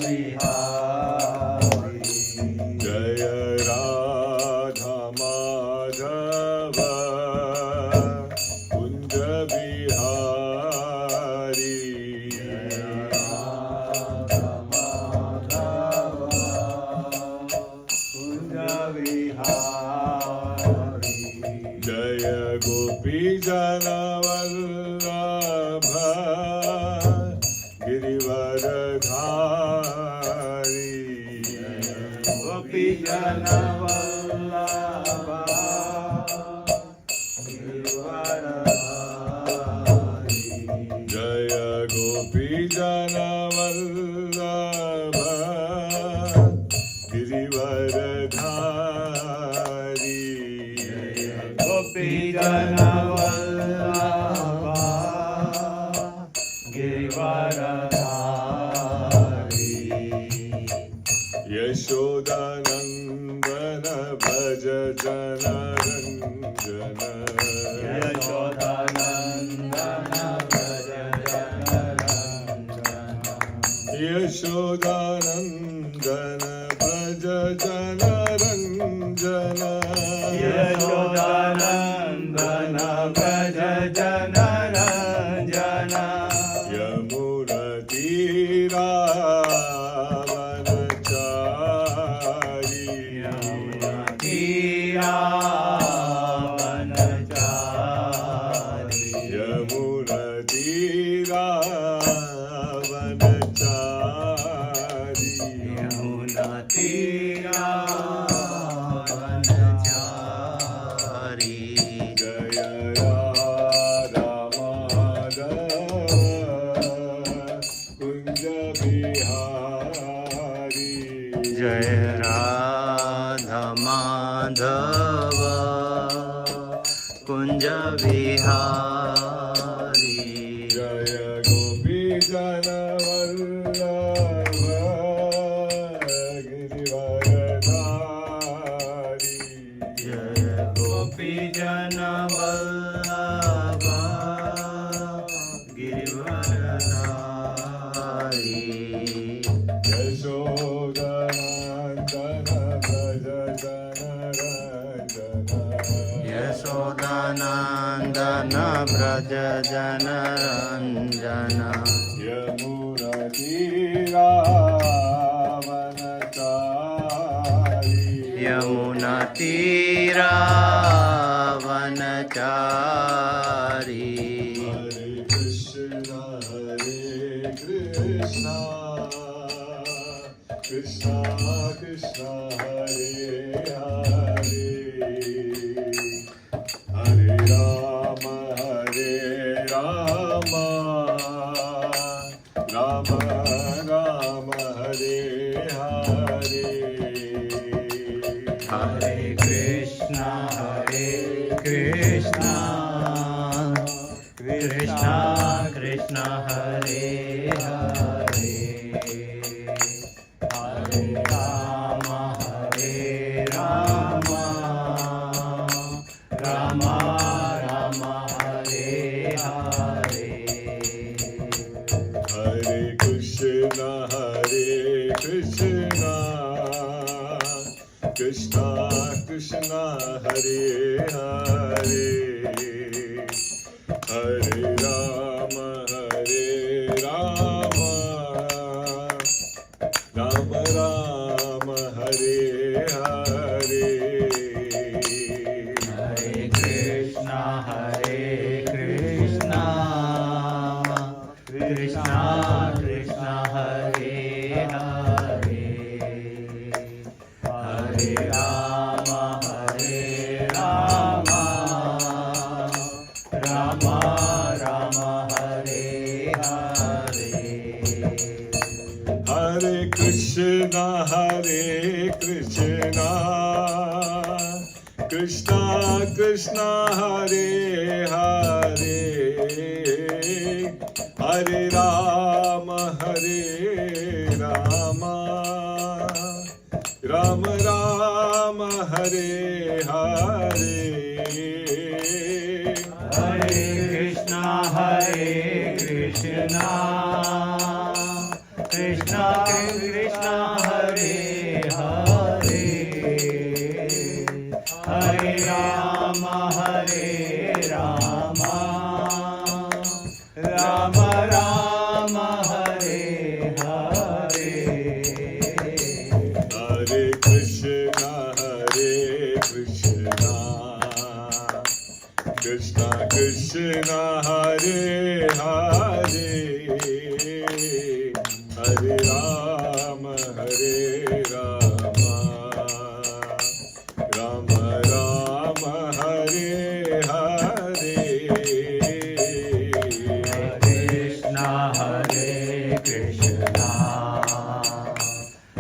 Vihari. Jaya Radha Madhava Kunja Vihari. Radha Madhava Kunja Vihari. Jaya Gopi Jana Vallabha Girivaradhari. Gopi Jana Vallabha Girivaradhari. Jaya Gopi Jana Vallabha Girivaradhari. Gopi Jana Vallabha Girivaradhari. Yashodanandana Bhaja Jana Ranjana. Yashodanandana Bhaja Jana Ranjana. Yashodanandana Bhaja Jana Ranjana. Yashodanandana Bhaja Jana Ranjana. Yamuna Tiravanachari. Yamuna Tiravanachari. Yamuna Tiravanachari. Yamuna Tiravanachari. Jaya Radha Madhava Kunja Vihari. Jai Radha Madhava Kunja Vihari. Jaya Gopi Jana Vallabha Girivaradhari. Jai Gopi Jana Vallabha Girivaradhari. Yashodanandana Bhaja Jana Ranjana. Yashodanandana Braja Jana Ranjana. Yamuna Tiravanachari. Yamuna Tiravanachari. Hare Krishna, Krishna Krishna, Hare Hare, Hare Rama, Rama Rama, Hare Hare. Hare Krishna, Krishna Krishna, Hare Hare. Hare Rama, Rama Rama, Hare Hare. Hare Krishna, Krishna Krishna, Hare Hare, Hare Rama, Rama Rama, Hare Hare. Hare Krishna, Krishna Krishna, Hare Hare. Hare Rama, Rama Rama, Hare Hare. Hare Krishna, Krishna Krishna, Hare Hare, Hare Rama, Rama Rama, Hare Hare. Hare Krishna, Krishna Krishna Hare Hare, Hare Rama Hare Rama, Rama Rama Hare Hare, Hare Krishna Krishna Krishna Hare Hare, Hare Rama Rama Rama Hare Hare. Krishna Hare Krishna,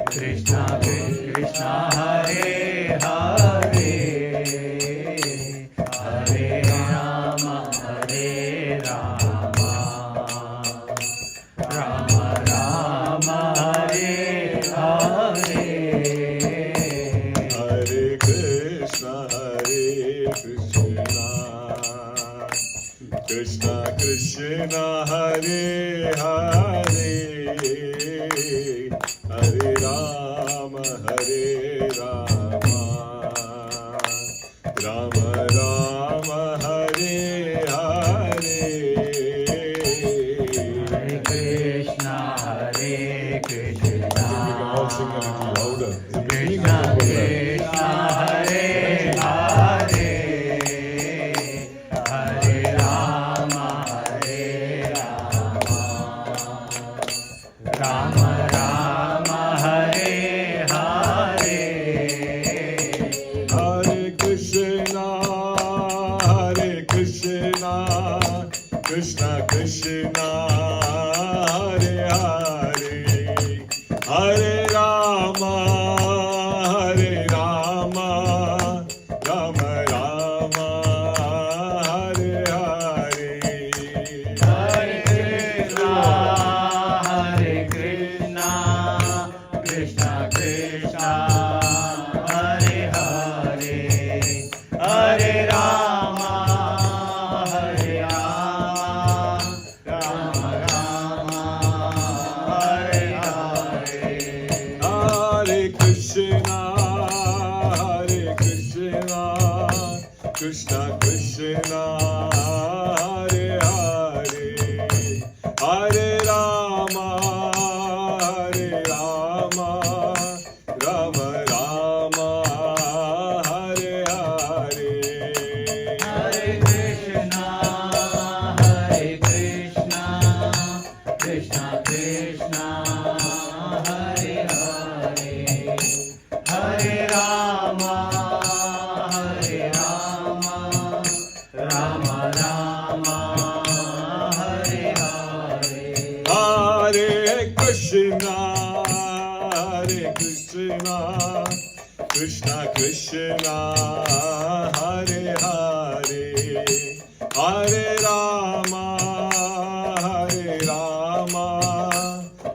Krishna Krishna Hare Hare, Hare Rama Rama Rama Hare Hare. Hare Krishna Krishna Krishna Hare Hare, Hare Rama Rama Rama Hare Hare. Hare Krishna We can all sing a little louder. Krishna Krishna Hare Hare, Hare Rama Rama Rama Hare Hare. Hare Krishna Krishna Krishna Hare Hare, Hare Rama Rama Rama Hare Hare. Hare Krishna Krishna Krishna Hare Hare, Hare Rama Rama Rama Hare Hare. Hare Krishna Krishna Krishna Hare Hare, Hare Rama Rama Rama Hare Hare. Hare Krishna Krishna Krishna Hare Hare, Hare Rama Rama Rama Hare Hare. Hare Krishna Krishna Krishna Hare Hare, Hare Rama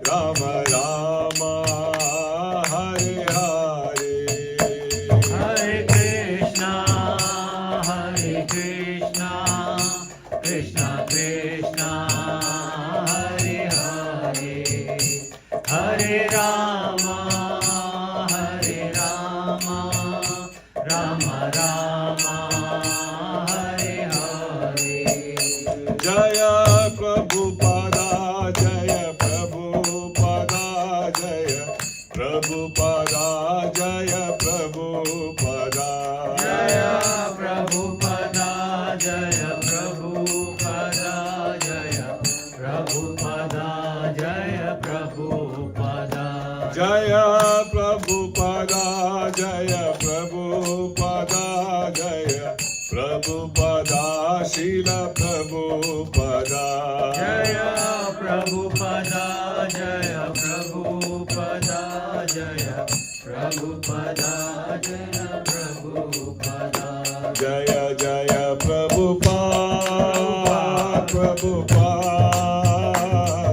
Rama Rama Hare Hare. Hare Krishna Krishna Krishna Hare Hare, Hare Rama Rama Rama Hare Hare. Jaya Prabhupada Jaya Prabhupada Jaya Prabhupada Jaya Prabhupada Jaya Prabhupada Jaya Prabhupada Jaya Prabhupada Jaya Prabhupada. Jaya Prabhupada Jaya Prabhupada Jaya Prabhupada Srila Prabhupada. Jaya Prabhupada Jaya Prabhupada Jaya Prabhupada Jaya Prabhupada. Jaya Jaya Prabhupada Prabhupada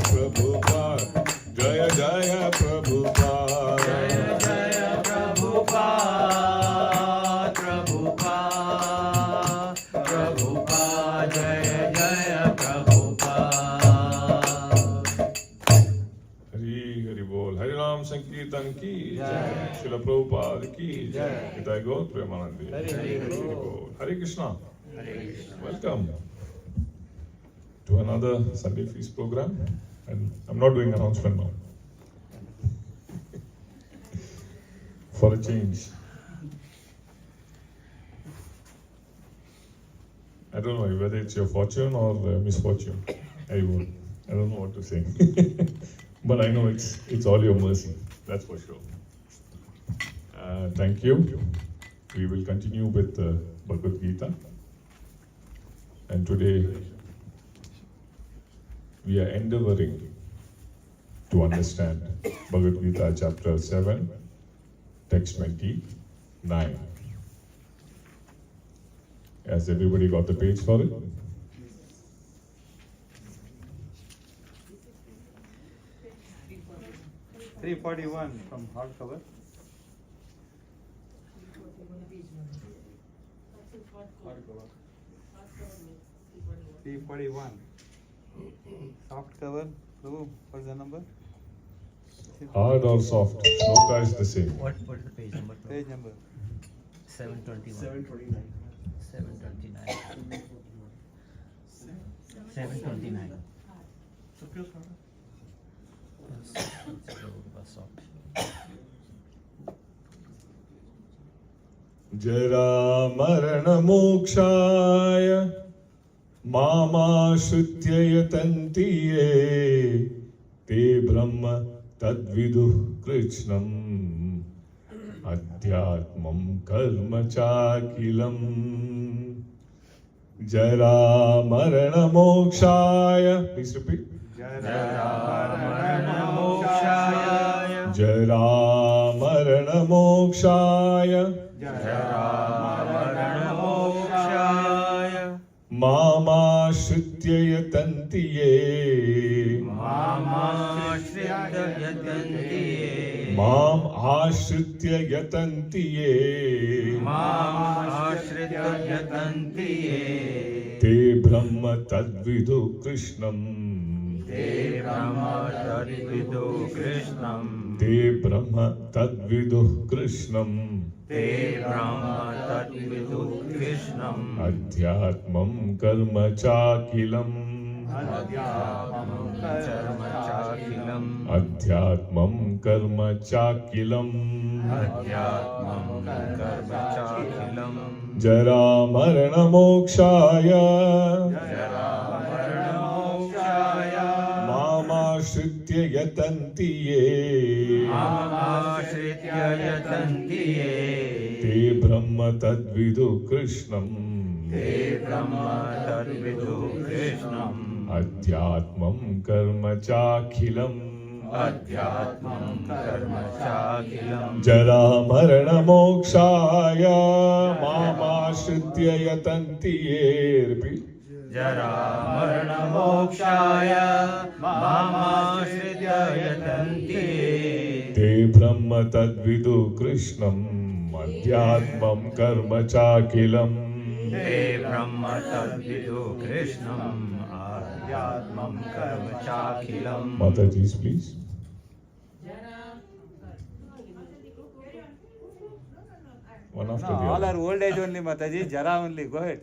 Prabhupada Jaya Jaya Prabhupada. Jaya Jaya Prabhupada Prabhupada Prabhupada Jaya Jaya Prabhupada. Hari Hari Hari Bol. Hari Ram Sankirtan ki Jai. Srila Prabhupada ki Jai. Nitai Gaur Premanandi. Hari Bol. Hare Krishna. Welcome to another Sunday Feast program. And I'm not doing announcement now. For a change. I don't know whether it's your fortune or misfortune. I don't know what to say. But I know it's all your mercy. That's for sure. Thank you. We will continue with Bhagavad Gita. And today we are endeavoring to understand Bhagavad Gita chapter 7, text 29. Has everybody got the page for it? $341 from hardcover. Hardcover. 341. Soft cover. Prabhu, what's the number? Hard or soft? Shloka is the same. What is the page number? Page number. 721. 729. 729. 729. Jara marana mokshaya mama shrutyaya tantiye te brahma tadvidu krishnam adhyatmam karma chakilam. Jara marana mokshaya. Please repeat. Jara marana mokshaya mama shrutyaya tantiye mam ashritya yatantiye te brahma tadvidu krishnam te brahma tadvidu krishnam adhyatmam karma chakilam adhyatmam karma chakilam jara marana mokshaya mama shritya yatantiye te brahma tadvidu krishnam adhyatmam karma chakilam jara marana mokshaya mama shritya yatantiye. Repeat. Jara marana mokshaya mama shritya yatantiye te brahma tadvidu krishnam adhyatmam karma chakilam. te brahma tadvidu krishnam adhyatmam karma chakilam. Mataji's, please. One after the all other. are old age only, Mataji. Jara only. Go ahead.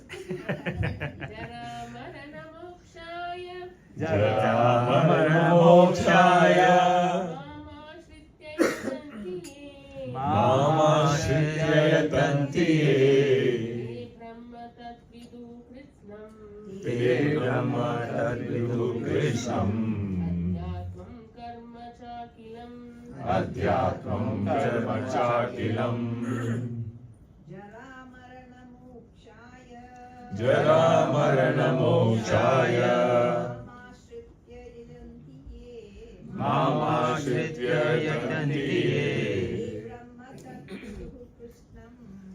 Jara marana mokshaya mama shritya yatantiye te brahma tadvidu krishnam adhyatmam karma chakilam. Jara marana mokshaya mama shritya yatantiye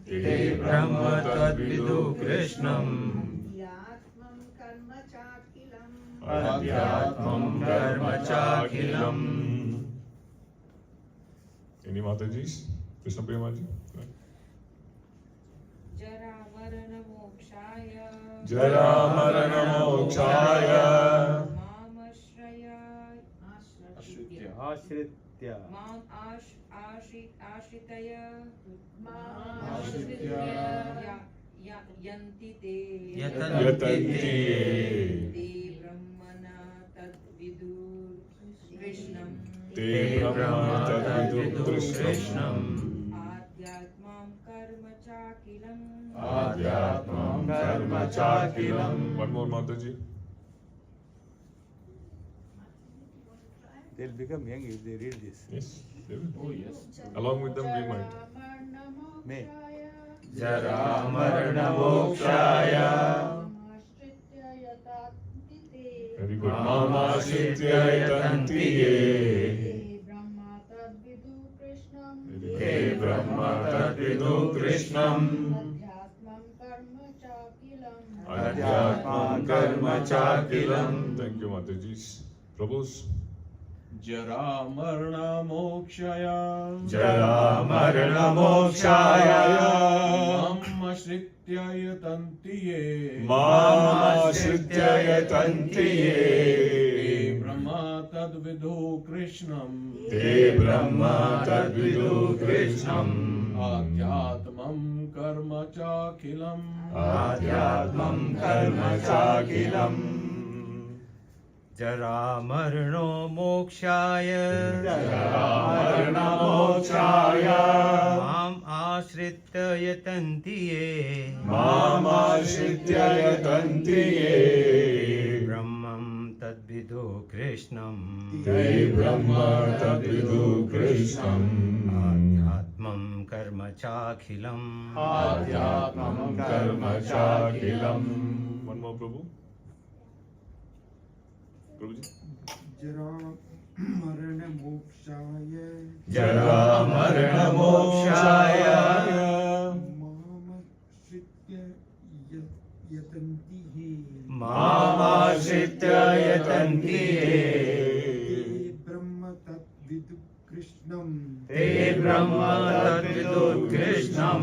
te brahma tadvidu krishnam adhyatmam karma chakilam. Any Mataji's? Krishna Premaji? Jara marana mokshaya Mama Shraya Ashrit Ashritya. Mam ashritaya yanti te Yatanti. te brahmana tad vidur krishnam Te Brahma Tadvidu Krishnam. adhyatmam karma chakilam Adhyatmam Karma Chakilam. One more, Mataji. They'll become young if they read this. Yes, they will. Oh, yes. Along with them, we might. May. Jara Marana Mokshaya. Very good. Mama Shitya Yatanti. Te Brahma Tadvidu Krishnam. Adhyatmam Karma Chakilam. Thank you, Mataji. Prabhus. Jara Marana Mokshaya. Jara Marana Mokshaya. Mamma Shritya Yatantiye. Mama Shritya Yatantiye. Brahma Tadvidu Krishnam. Te Brahma Tadvidu Krishnam. Adhyatmam Karma Chakilam. Adhyatmam Karma Chakilam. Jara Marano Mokshaya. Jara Marana Mokshaya. Mam Ashritya Yatantiye. Mama Shritya Yatantiye. Brahmam Tadvidu Krishnam. Te Brahma Tadvidu Krishnam. Adhyatmam Karma Chakhilam. Adhyatmam Karma Chakilam. One more, Prabhu. Prabhuji. Jara Marana Mokshaya. Jara Marana Mokshaya. Mama Shritya Yatantihi. Mama Shritya Yatantiye. Te Brahma Tadvidu Krishnam. Te Brahma Tadvidu Krishnam.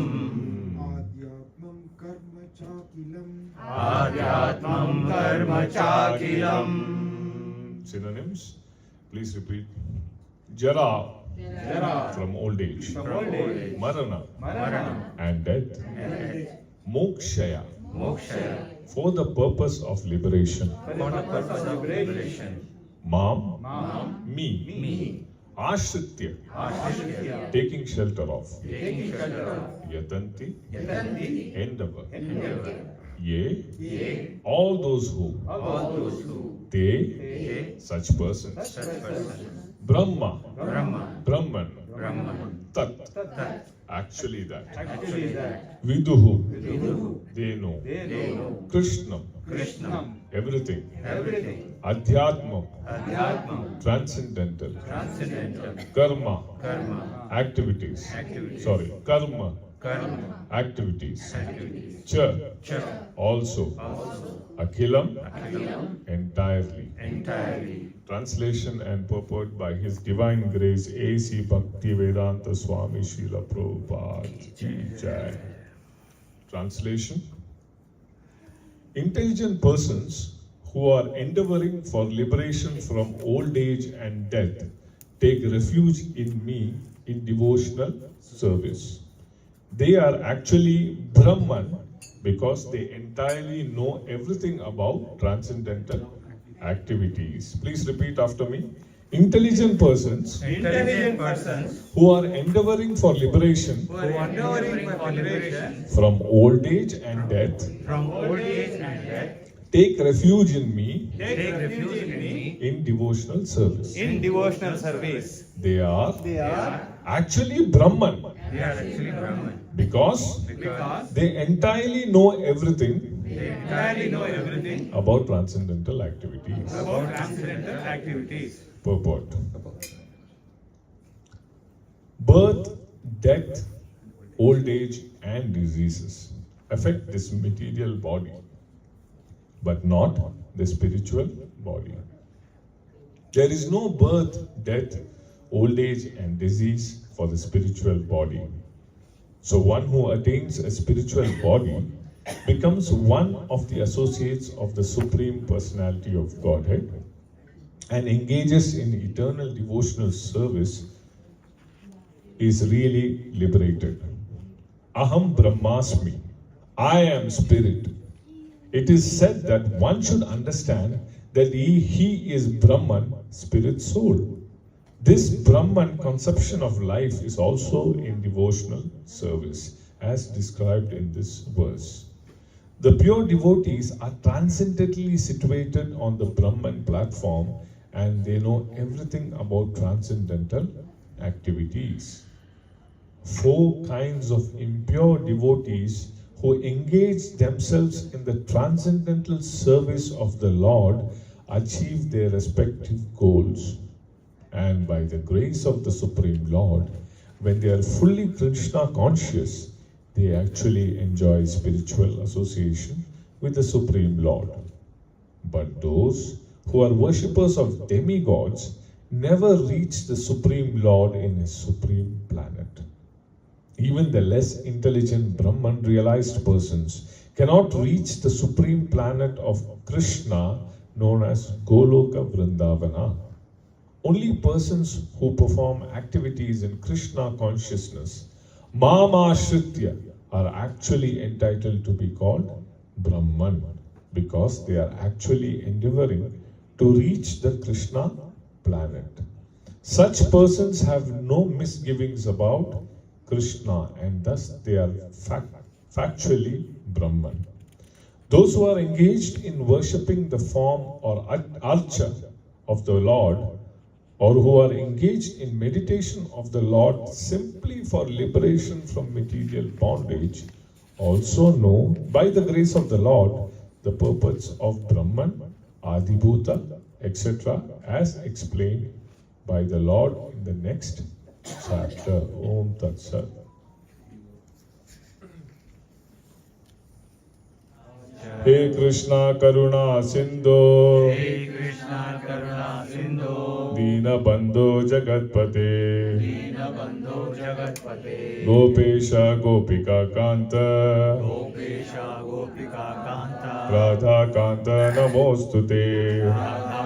Adhyatmam Karma Chakilam. Adhyatmam Karma Chakilam. Synonyms. Please repeat. Jara. Jara. From old age. Marana. Marana. And death. Mokshaya. Mokshaya. For the purpose of liberation. For the purpose of liberation. Mam. Me. Me. Ashritya. Ashritya. Taking shelter of. Taking shelter of. Yatanti. Yatanti. Endeavor. Endeavor. Ye. Yea. All those who. All those who. They. They. Such persons. Such persons. Brahma. Brahma. Brahman. Brahman. Tat. Tat. Actually that. Actually that. Viduhu. Viduhu. They know. They know. Krishnam. Krishnam. Everything. Everything. Adhyatmam. Adhyatmam. Transcendental. Transcendental. Karma. Karma. Activities. Activities. Sorry. Karma. Karma. Activities. Activities. Cha. Cha. Also. Also. Akhilam. Akhilam. Entirely. Entirely. Translation and purport by His Divine Grace A.C. Bhaktivedanta Swami Srila Prabhupada Ki Jai. Translation. Intelligent persons who are endeavoring for liberation from old age and death take refuge in me in devotional service. They are actually Brahman because they entirely know everything about transcendental activities. Please repeat after me. Intelligent persons Intelligent persons who are endeavoring for liberation who are endeavoring for liberation from old age and death from old age and death take refuge in me take refuge in me in devotional service. In devotional service. They are They are. actually Brahman they are actually Brahman because they entirely know everything they Entirely know everything about transcendental activities. about transcendental activities. Purport. Birth, death, old age, and diseases affect this material body, but not the spiritual body. There is no birth, death, old age, and disease for the spiritual body. So one who attains a spiritual body becomes one of the associates of the Supreme Personality of Godhead and engages in eternal devotional service is really liberated. Aham Brahmasmi, I am spirit. It is said that one should understand that he is Brahman, spirit soul. This Brahman conception of life is also in devotional service, as described in this verse. The pure devotees are transcendently situated on the Brahman platform, and they know everything about transcendental activities. 4 kinds of impure devotees who engage themselves in the transcendental service of the Lord achieve their respective goals. And by the grace of the Supreme Lord, when they are fully Krishna conscious, they actually enjoy spiritual association with the Supreme Lord. But those who are worshippers of demigods never reach the Supreme Lord in his supreme planet. Even the less intelligent Brahman realized persons cannot reach the supreme planet of Krishna known as Goloka Vrindavana. Only persons who perform activities in Krishna consciousness, Mamashritya, are actually entitled to be called Brahman, because they are actually endeavoring to reach the Krishna planet. Such persons have no misgivings about Krishna, and thus they are factually Brahman. Those who are engaged in worshipping the form or archa of the Lord, or who are engaged in meditation of the Lord simply for liberation from material bondage, also know by the grace of the Lord the purpose of Brahman, Adibhuta, etc., as explained by the Lord in the next chapter. Om Tat Sat. Hey Krishna Karuna Sindhu, Hey Krishna Karuna Sindhu, Dina Bandhu Jagatpate, Dina Bandhu Jagatpate, Gopesha Gopika Kanta, Gopesha Gopika Kanta, Radha Kanta Namostute, Radha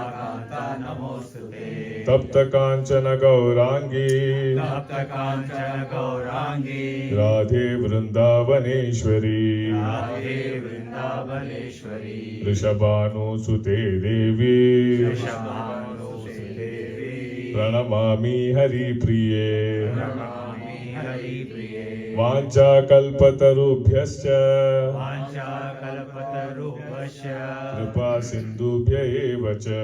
Kanta Namostute, Tapta Kanchana Gaurangi, Tapta Kanchana Gaurangi, Radhe Vrindavaneshwari, Radhe Vrindavaneshwari, Rishabhanu Sute Devi, Rishabhanu Devi, Pranamami Hari Priye, Pranamami Hari Priye, Vancha Kalpatarubhyascha, Vancha Kalpatarubhasya, Kripa Sindhubhya Evacha,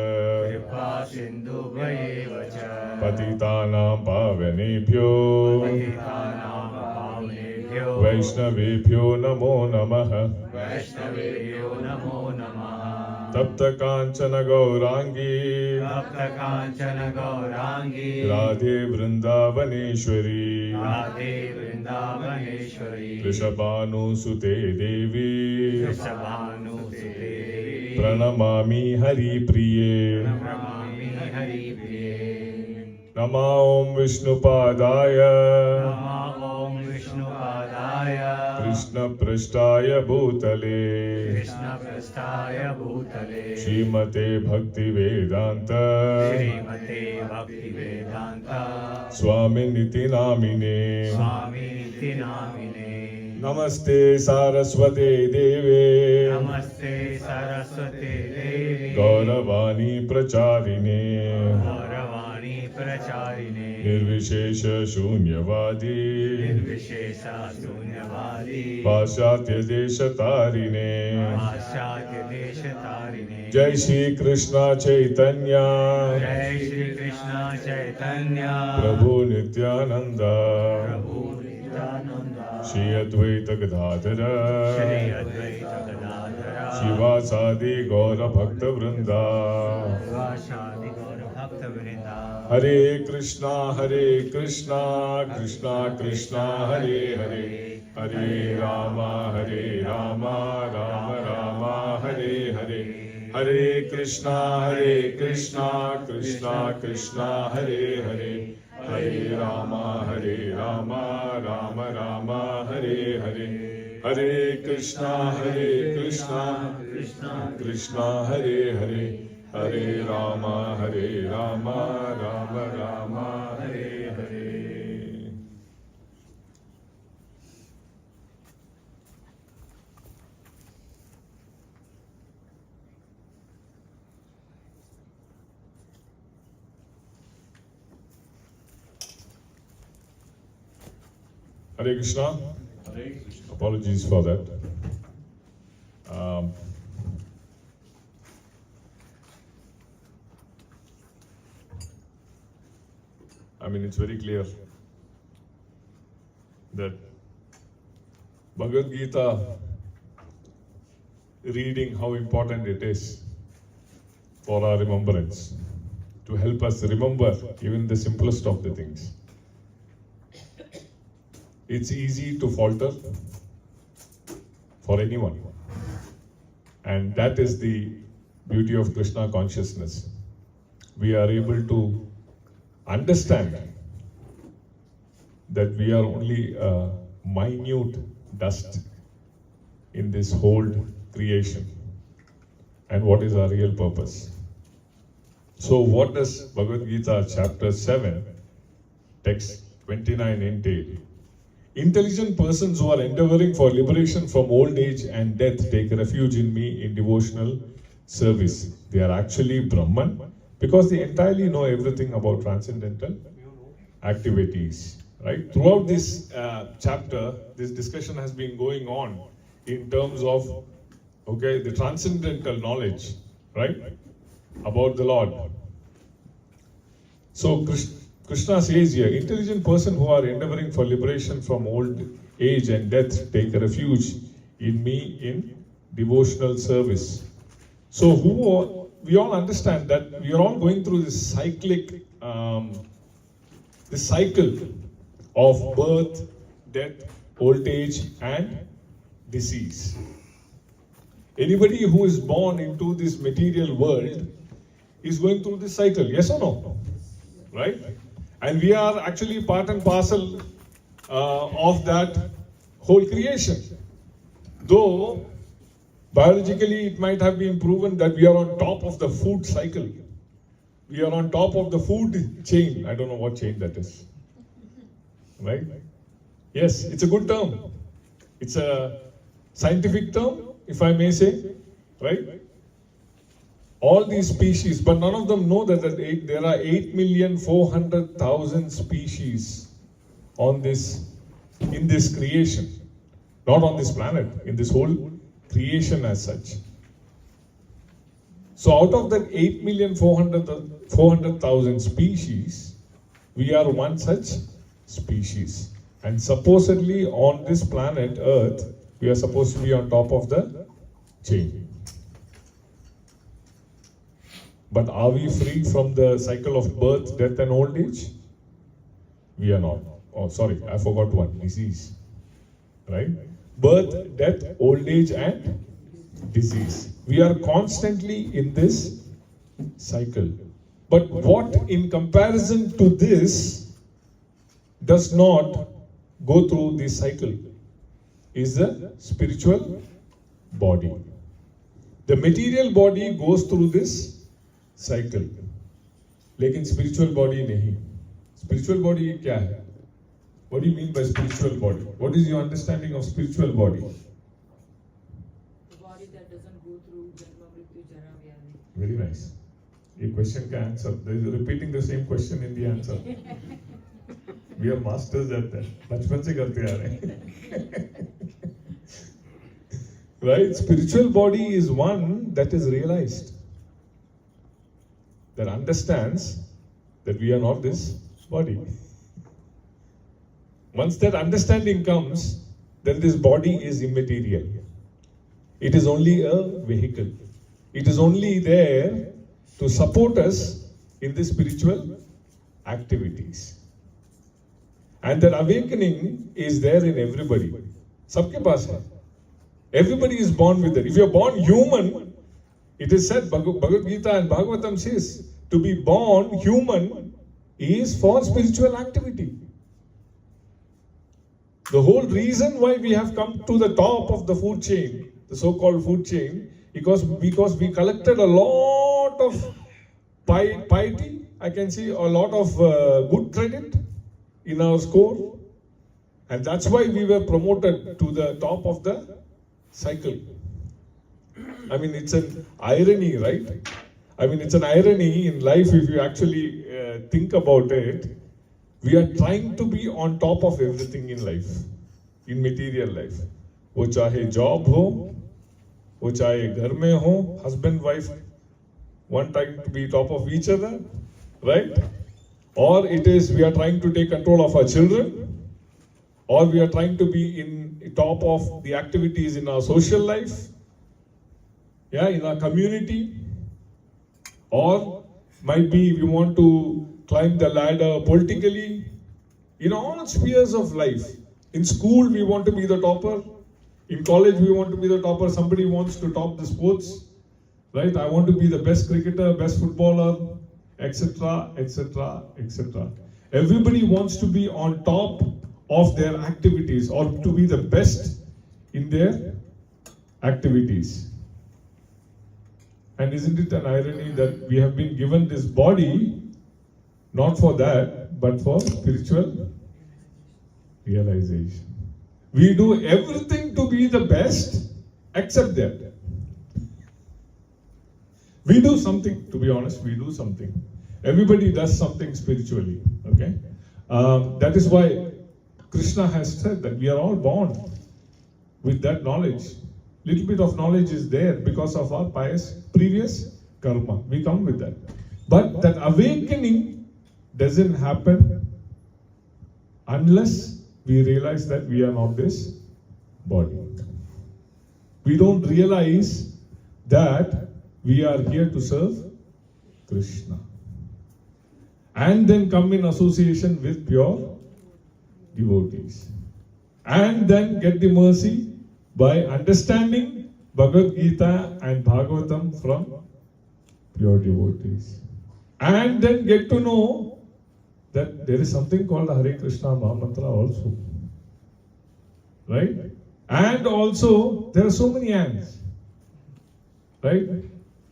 Kripa Sindhubhya Vacha, Patitanam Pavanebhyo, Patitanam Pavanebhyo, Vaishnavebhyo Namo Namaha, Vaishnavebhyo Namo Namaha, Tapta Kanchana Gaurangi, Tapta Kanchana Gaurangi, Radhe Vrindavaneshwari, Radhe Vrindavaneshwari, Rishabhanu Sute Devi, Rishabhanu Devi, Pranamami Hari Priye, Pranamami Hari Priye, Nama Om Vishnupadaya, Nama Om Vishnupadaya, Krishna Prashtaya Bhutale, Krishna Prasthaya Bhutale, Srimate Bhakti Vedanta, Srimate Bhakti Vedanta, Swami Niti Namine, Swami Niti Namine, Namaste Saraswate Deve, Namaste Saraswate Devi, Gauravani Pracharine, Gauravani Pracharine, Nirvishesha Shunyavadi, Nirvishesha Sunyavadi, Pashatya Deshatarine, Paschatya Deshatarine, Jai Shri Krishna Chaitanya, Jai Shri Krishna Chaitanya, Prabhu Nityananda, Prabhu Nityananda, Shri Advaita Gadadhara, Shri Advaita Gadadhara, Shivasadi Gaura Bhakta Vrinda, Vashadi Gaura Bhakta Vrinda, Hare Krishna, Krishna Krishna, Hare Hare, Hare Rama, Rama Rama, Hare Hare, Hare Krishna, Krishna Krishna, Hare Hare, Hare Rama, Rama Rama, Hare Hare, Hare Krishna, Krishna Krishna, Hare Hare, Hare Rama, Hare Rama, Rama Rama, Hare Hare. Hare Krishna. Hare Krishna. Apologies for that. I mean, it's very clear that Bhagavad Gita reading, how important it is for our remembrance, to help us remember even the simplest of the things. It's easy to falter for anyone, and that is the beauty of Krishna consciousness. We are able to understand that we are only a minute dust in this whole creation, and what is our real purpose. So what does Bhagavad Gita chapter 7 text 29 entail? Intelligent persons who are endeavoring for liberation from old age and death take refuge in me in devotional service. They are actually Brahman because they entirely know everything about transcendental activities. Right? Throughout this chapter, this discussion has been going on in terms of the transcendental knowledge, right, about the Lord. So Krishna says here, intelligent person who are endeavoring for liberation from old age and death take refuge in me in devotional service. So we all understand that we are all going through this cyclic, this cycle of birth, death, old age and disease. Anybody who is born into this material world is going through this cycle, yes or no? Right? And we are actually part and parcel of that whole creation. Though biologically it might have been proven that we are on top of the food cycle. We are on top of the food chain. I don't know what chain that is. Right? Yes, it's a good term. It's a scientific term, if I may say. Right? All these species, but none of them know that there are 8,400,000 species in this creation. Not on this planet, in this whole creation as such. So out of that 8,400,000 species, we are one such species. And supposedly on this planet Earth, we are supposed to be on top of the chain. But are we free from the cycle of birth, death and old age? We are not. Oh, sorry, I forgot one. Disease. Right? Birth, death, old age and disease. We are constantly in this cycle. But what in comparison to this does not go through this cycle is the spiritual body. The material body goes through this cycle, लेकिन spiritual body नहीं. Spiritual body क्या है? What do you mean by spiritual body? What is your understanding of spiritual body? The body that doesn't go through Janma Mrityu Jara Vyadhi. Very nice. A question का answer. There is repeating the same question in the answer. We are masters at that. बचपन से करते आ रहे हैं. Right? Spiritual body is one that is realized, that understands that we are not this body. Once that understanding comes, then this body is immaterial. It is only a vehicle. It is only there to support us in the spiritual activities. And that awakening is there in everybody. Sabke paas hai. Everybody is born with it. If you are born human, it is said, Bhagavad Gita and Bhagavatam says, to be born human is for spiritual activity. The whole reason why we have come to the top of the food chain, the so-called food chain, because we collected a lot of piety, I can see a lot of good credit in our score, and that's why we were promoted to the top of the cycle. I mean, it's an irony, right? I mean, it's an irony in life if you actually think about it. We are trying to be on top of everything in life, in material life. वो चाहे job हो, वो चाहे घर में हो, husband, wife, one trying to be top of each other, right? Or it is we are trying to take control of our children, or we are trying to be in top of the activities in our social life, yeah, in our community, or might be we want to climb the ladder politically, in all spheres of life. In school we want to be the topper, in college we want to be the topper, somebody wants to top the sports, right? I want to be the best cricketer, best footballer, etc., etc., etc. Everybody wants to be on top of their activities or to be the best in their activities. And isn't it an irony that we have been given this body not for that, but for spiritual realization? We do everything to be the best except that. We do something, to be honest, we do something. Everybody does something spiritually, okay? That is why Krishna has said that we are all born with that knowledge. Little bit of knowledge is there because of our pious previous karma. We come with that. But that awakening doesn't happen unless we realize that we are not this body. We don't realize that we are here to serve Krishna. And then come in association with pure devotees. And then get the mercy by understanding Bhagavad Gita and Bhagavatam from pure devotees. And then get to know that there is something called Hare Krishna Mahamantra also. Right? And also, there are so many ands. Right?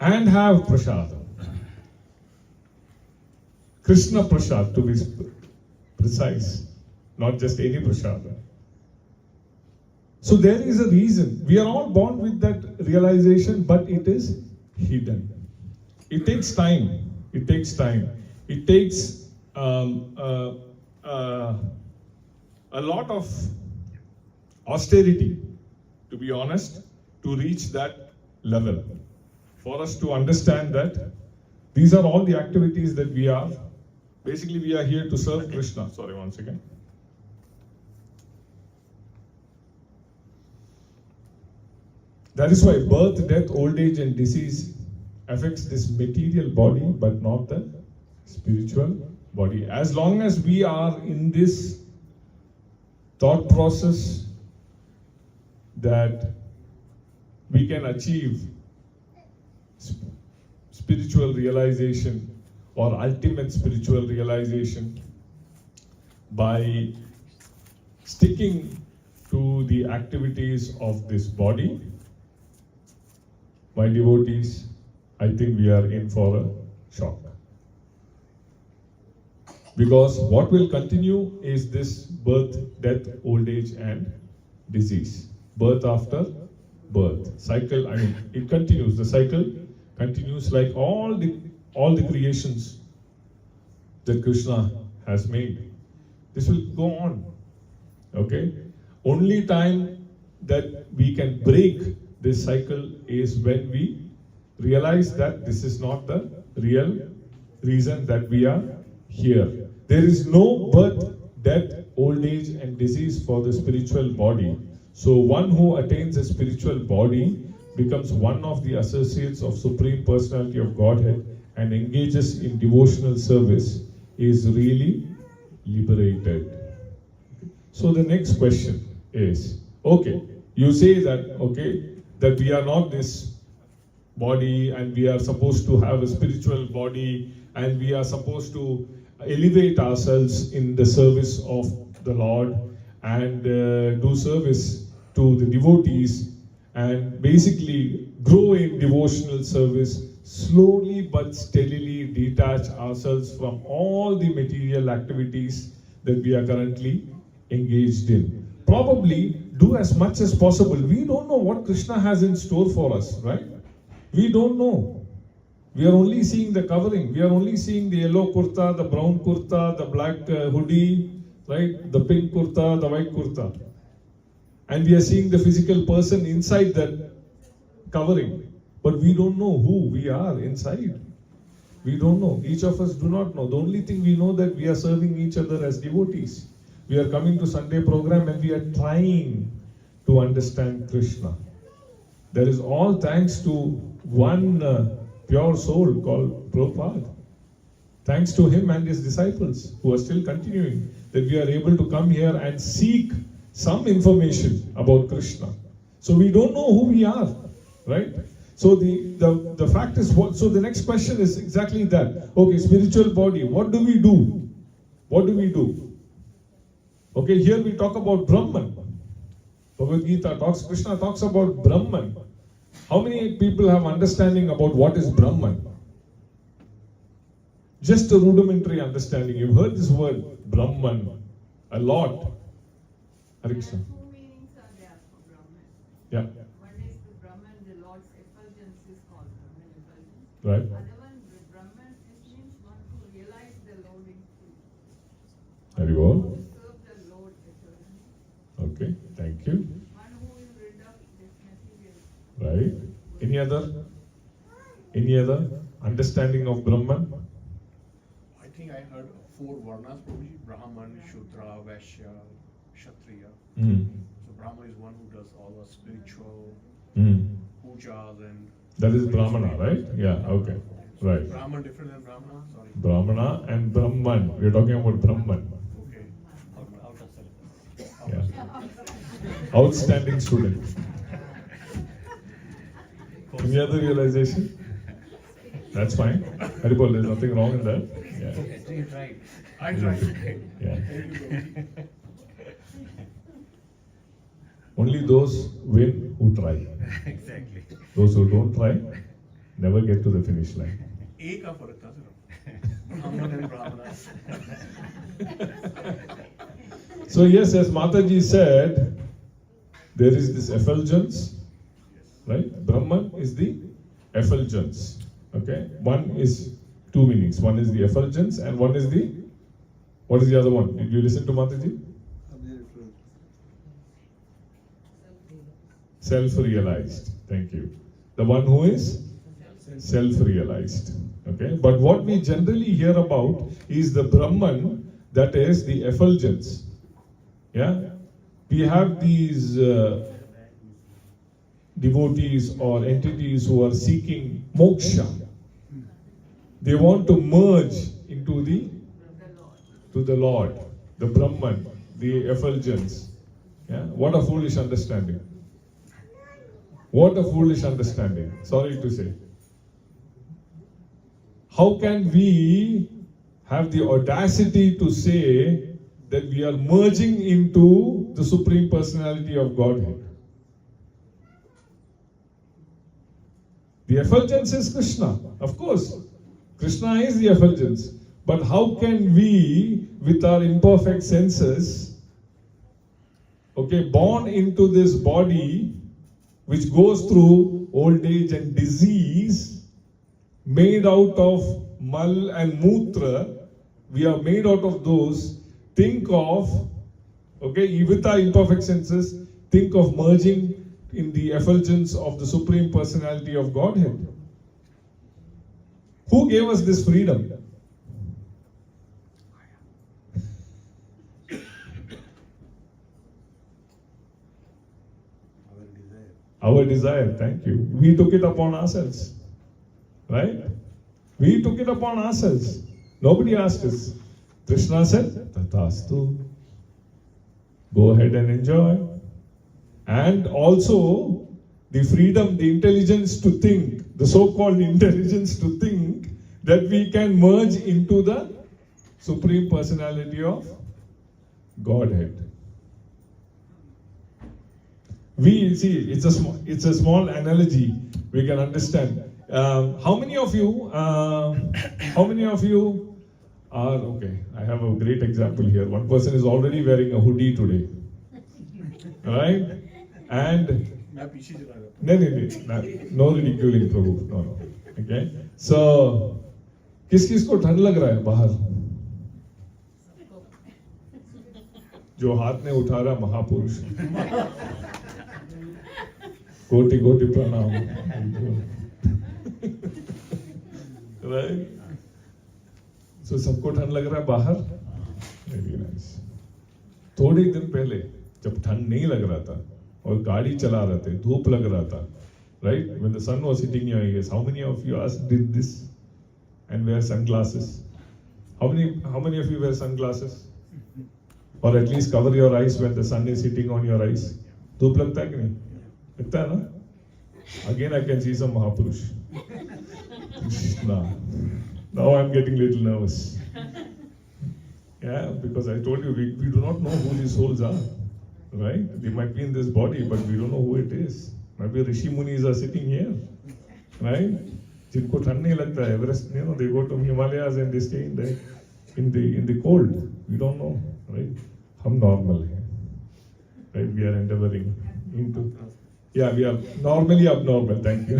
And have prasad. Krishna prasad, to be precise. Not just any prasad. So there is a reason. We are all born with that realization, but it is hidden. It takes time. It takes time. It takes a lot of austerity, to be honest, to reach that level. For us to understand that these are all the activities that we are. Basically, we are here to serve Krishna. Sorry, one second. That is why birth, death, old age and disease affects this material body but not the spiritual body. As long as we are in this thought process that we can achieve spiritual realization or ultimate spiritual realization by sticking to the activities of this body, my devotees, I think we are in for a shock. Because what will continue is this birth, death, old age and disease. Birth after birth. Cycle, I mean, it continues. The cycle continues like all the creations that Krishna has made. This will go on. Okay? Only time that we can break this cycle is when we realize that this is not the real reason that we are here. There is no birth, death, old age and disease for the spiritual body. So one who attains a spiritual body becomes one of the associates of Supreme Personality of Godhead and engages in devotional service is really liberated. So the next question is, okay, you say that, okay, that we are not this body and we are supposed to have a spiritual body and we are supposed to elevate ourselves in the service of the Lord and do service to the devotees and basically grow in devotional service slowly but steadily detach ourselves from all the material activities that we are currently engaged in. Probably do as much as possible. We don't know what Krishna has in store for us, right? We don't know. We are only seeing the covering. We are only seeing the yellow kurta, the brown kurta, the black hoodie, right? The pink kurta, the white kurta. And we are seeing the physical person inside that covering. But we don't know who we are inside. We don't know. Each of us do not know. The only thing we know that we are serving each other as devotees. We are coming to Sunday program and we are trying to understand Krishna. That is all thanks to one pure soul called Prabhupada. Thanks to him and his disciples who are still continuing, that we are able to come here and seek some information about Krishna. So we don't know who we are, right? So the fact is what? So the next question is exactly that. Okay, spiritual body. What do we do? What do we do? Okay, here we talk about Brahman. Bhagavad Gita talks. Krishna talks about Brahman. How many people have understanding about what is Brahman? Just a rudimentary understanding. You've heard this word Brahman a lot. Hare Krishna. Two meanings are there for Brahman. Yeah. One is the Brahman, the Lord's effulgence is called Brahman effulgence. Right. Other one, the Brahman means one who realizes the Lord in truth. Very well. Who serve the Lord eternally. Okay. Thank you. One who is rid of this material. Right. Any other understanding of Brahman? I think I heard 4 varnas, Prabhuji: Brahman, Shudra, Vaishya, Kshatriya. So Brahman is one who does all the spiritual pujas and. That is Brahmana, right? Yeah. Okay. Right. Brahman different than Brahmana? Sorry. Brahmana and Brahman. We are talking about Brahman. Okay. Yeah. Outstanding student. Any other realization? That's fine. Haribol, there's nothing wrong in that. Yeah. You tried. I tried. Yeah. Thank you, Prabhuji. Only those win who try. Exactly. Those who don't try never get to the finish line. एक का फर्क था सिर्फ ब्राह्मण and Brahmana. So yes, as Mataji said, there is this effulgence, right? Brahman is the effulgence. Okay, one is 2 meanings. One is the effulgence, and one is the, what is the other one? Did you listen to Mataji? Self-realized. Thank you. The one who is self-realized. Okay, but what we generally hear about is the Brahman, that is the effulgence. Yeah, we have these devotees or entities who are seeking moksha. They want to merge into the Lord, the Brahman, the effulgence. Yeah, what a foolish understanding. What a foolish understanding. Sorry to say. How can we have the audacity to say that we are merging into the Supreme Personality of Godhead? The effulgence is Krishna, of course. Krishna is the effulgence. But how can we, with our imperfect senses, okay, born into this body which goes through old age and disease, made out of mal and mutra, we are made out of those, think of, okay, with our imperfect senses, think of merging in the effulgence of the Supreme Personality of Godhead. Who gave us this freedom? Our desire, thank you. We took it upon ourselves. Right? We took it upon ourselves. Nobody asked us. Krishna said, Tatastu. Go ahead and enjoy. And also, the freedom, the intelligence to think, the so-called intelligence to think that we can merge into the Supreme Personality of Godhead. We see, it's a small analogy we can understand. How many of you are okay? I have a great example here. One person is already wearing a hoodie today, right? And मैं पीछे चला जाता no ridiculing, Prabhu. No. Okay. So, किस को ठंड लग रहा है बाहर? जो हाथ में उठा रहा महापुरुष. कोटि कोटि प्रणाम. Right? So सबको ठंड लग रहा है बाहर? Very nice. थोड़े दिन पहले जब ठंड नहीं लग रहा था और गाड़ी चला रहे थे, धूप लग रहा था, right? When the sun was hitting your ears, how many of you did this and wear sunglasses? How many of you wear sunglasses? Or at least cover your eyes when the sun is hitting on your eyes? धूप लगता है कि नहीं? लगता है ना? Again I can see some Mahapurush. Now I'm getting little nervous. Yeah, because I told you we do not know who these souls are, right? They might be in this body, but we don't know who it is. Maybe Rishi Munis are sitting here, right? जिनको ठंड नहीं लगता है, Everest, they go to Himalayas and they stay in the cold. We don't know, right? हम normal हैं, right? We are endeavoring into. Yeah, we are normally abnormal. Thank you.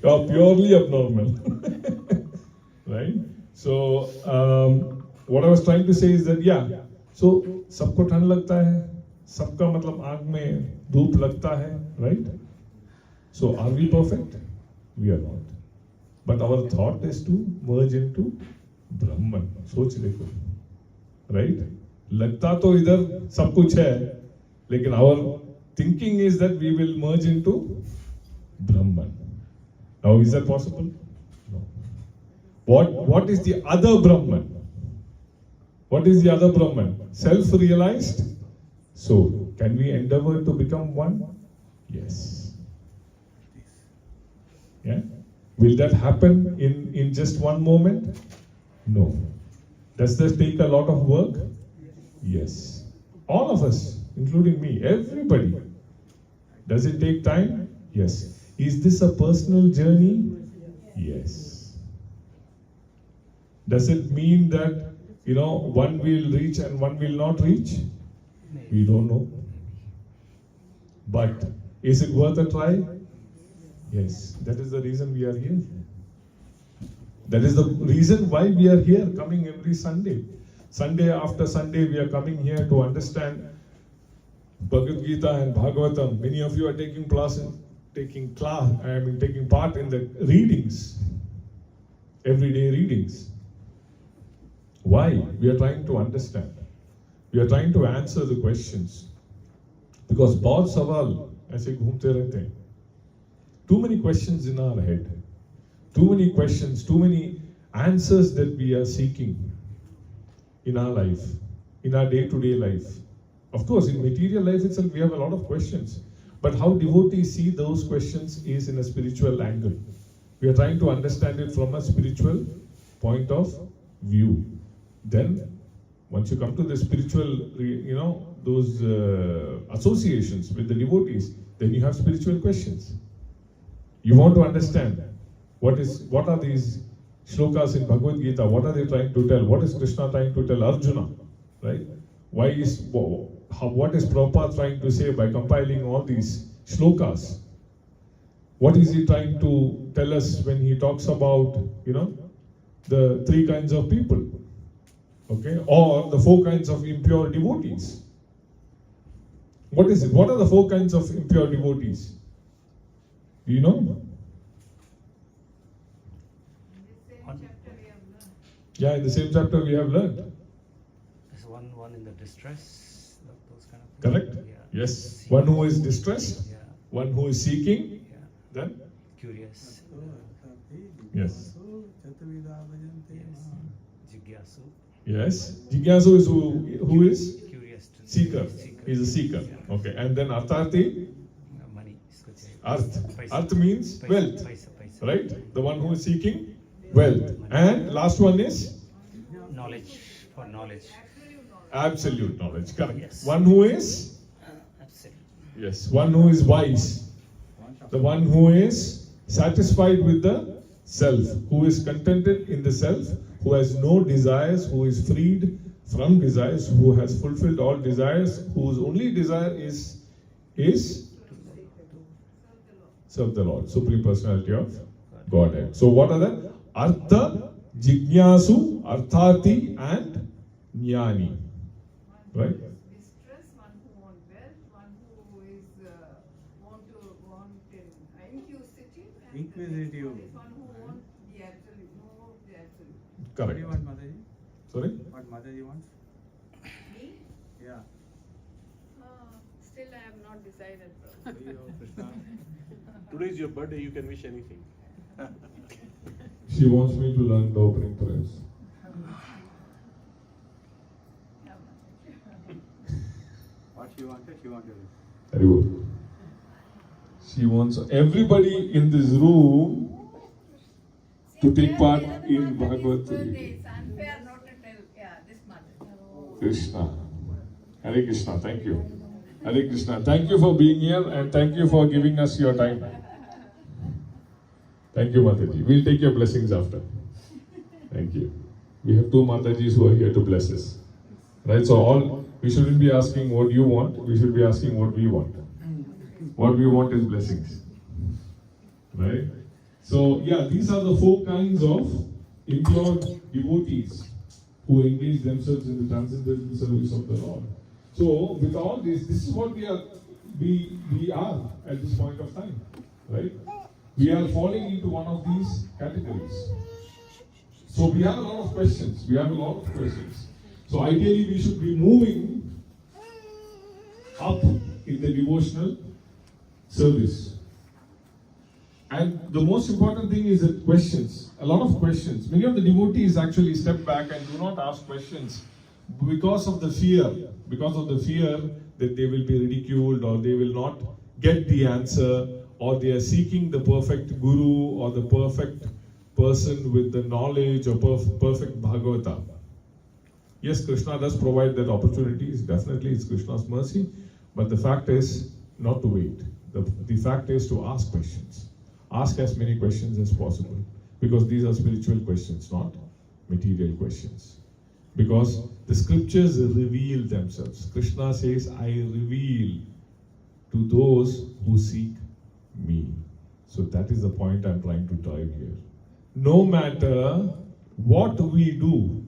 You are purely abnormal, right? So what I was trying to say is that so सबको ठंड लगता है, सबका मतलब आँख में धूप लगता है, right? So are we perfect? We are not. But our thought is to merge into Brahman. सोच देखो, right? लगता तो इधर सब कुछ है, लेकिन our thinking is that we will merge into Brahman. Now, is that possible? No. What is the other Brahman? What is the other Brahman? Self-realized soul. Can we endeavor to become one? Yes. Yeah? Will that happen in just one moment? No. Does this take a lot of work? Yes. All of us, including me, everybody. Does it take time? Yes. Is this a personal journey? Yes. Does it mean that, one will reach and one will not reach? We don't know. But is it worth a try? Yes. That is the reason we are here. That is the reason why we are here, coming every Sunday. Sunday after Sunday, we are coming here to understand Bhagavad Gita and Bhagavatam. Many of you are taking part in the readings, everyday readings. Why? We are trying to understand. We are trying to answer the questions. Because बहुत सवाल ऐसे घूमते रहते हैं. Too many questions in our head. Too many questions, too many answers that we are seeking in our life, in our day-to-day life. Of course, in material life itself, we have a lot of questions. But how devotees see those questions is in a spiritual angle. We are trying to understand it from a spiritual point of view. Then, once you come to the spiritual, those associations with the devotees, then you have spiritual questions. You want to understand what are these shlokas in Bhagavad Gita? What are they trying to tell? What is Krishna trying to tell Arjuna? Right? What is Prabhupada trying to say by compiling all these shlokas? What is he trying to tell us when he talks about, the 3 kinds of people? Okay? Or the 4 kinds of impure devotees. What is it? What are the 4 kinds of impure devotees? Do you know? Yeah, in the same chapter we have learned. There's one in the distress, those kind of things. Correct? Yeah. Yes. One who is distressed, Yeah. one who is seeking, Yeah. then? Curious. Yes. Jigyasu. Yes. Jigyasu is who is? Curious. To Seeker. He is a seeker. Yeah. Okay. And then Arthati? Money. Arth. Paisa. Arth means Paisa, wealth. paisa, paisa. Right? The one who is seeking wealth. And last one is? Knowledge. For knowledge. Absolute knowledge. Correct. Yes. One who is? Absolutely. Yes. One who is wise. The one who is satisfied with the self, who is contented in the self, who has no desires, who is freed from desires, who has fulfilled all desires, whose only desire is serve the Lord, Supreme Personality of Godhead. So what are the Artha, Jignasu, Arthati and Jnani? Right? Distress, one who want wealth, one who is want inquisitive, and Inquisitive. the next one is one who want the absolute, know the absolute. What do Correct. you want, Mataji? Sorry? What Mataji wants? Me? Yeah. Still I have not decided. Today is your birthday, you can wish anything. She wants me to learn the opening prayers. What she wanted, she wanted it. Very good. She wants everybody in this room to take part in Bhagavad Gita. It's unfair not to tell, this mother. Krishna. Hare Krishna, thank you. Hare Krishna, thank you for being here and thank you for giving us your time. Thank you, Mataji. We'll take your blessings after. Thank you. We have two Matajis who are here to bless us. Right? So we shouldn't be asking what you want, we should be asking what we want. What we want is blessings. Right? So yeah, these are the four kinds of impure devotees who engage themselves in the transcendental service of the Lord. So with all this is what we are at this point of time. Right? We are falling into one of these categories. So we have a lot of questions. So ideally we should be moving up in the devotional service. And the most important thing is that questions, a lot of questions. Many of the devotees actually step back and do not ask questions because of the fear that they will be ridiculed or they will not get the answer, or they are seeking the perfect guru or the perfect person with the knowledge or perfect Bhagavata. Yes, Krishna does provide that opportunities, definitely it's Krishna's mercy, but the fact is not to wait. The fact is to ask questions. Ask as many questions as possible, because these are spiritual questions, not material questions. Because the scriptures reveal themselves. Krishna says, I reveal to those who seek me. So that is the point I'm trying to drive here. No matter what we do,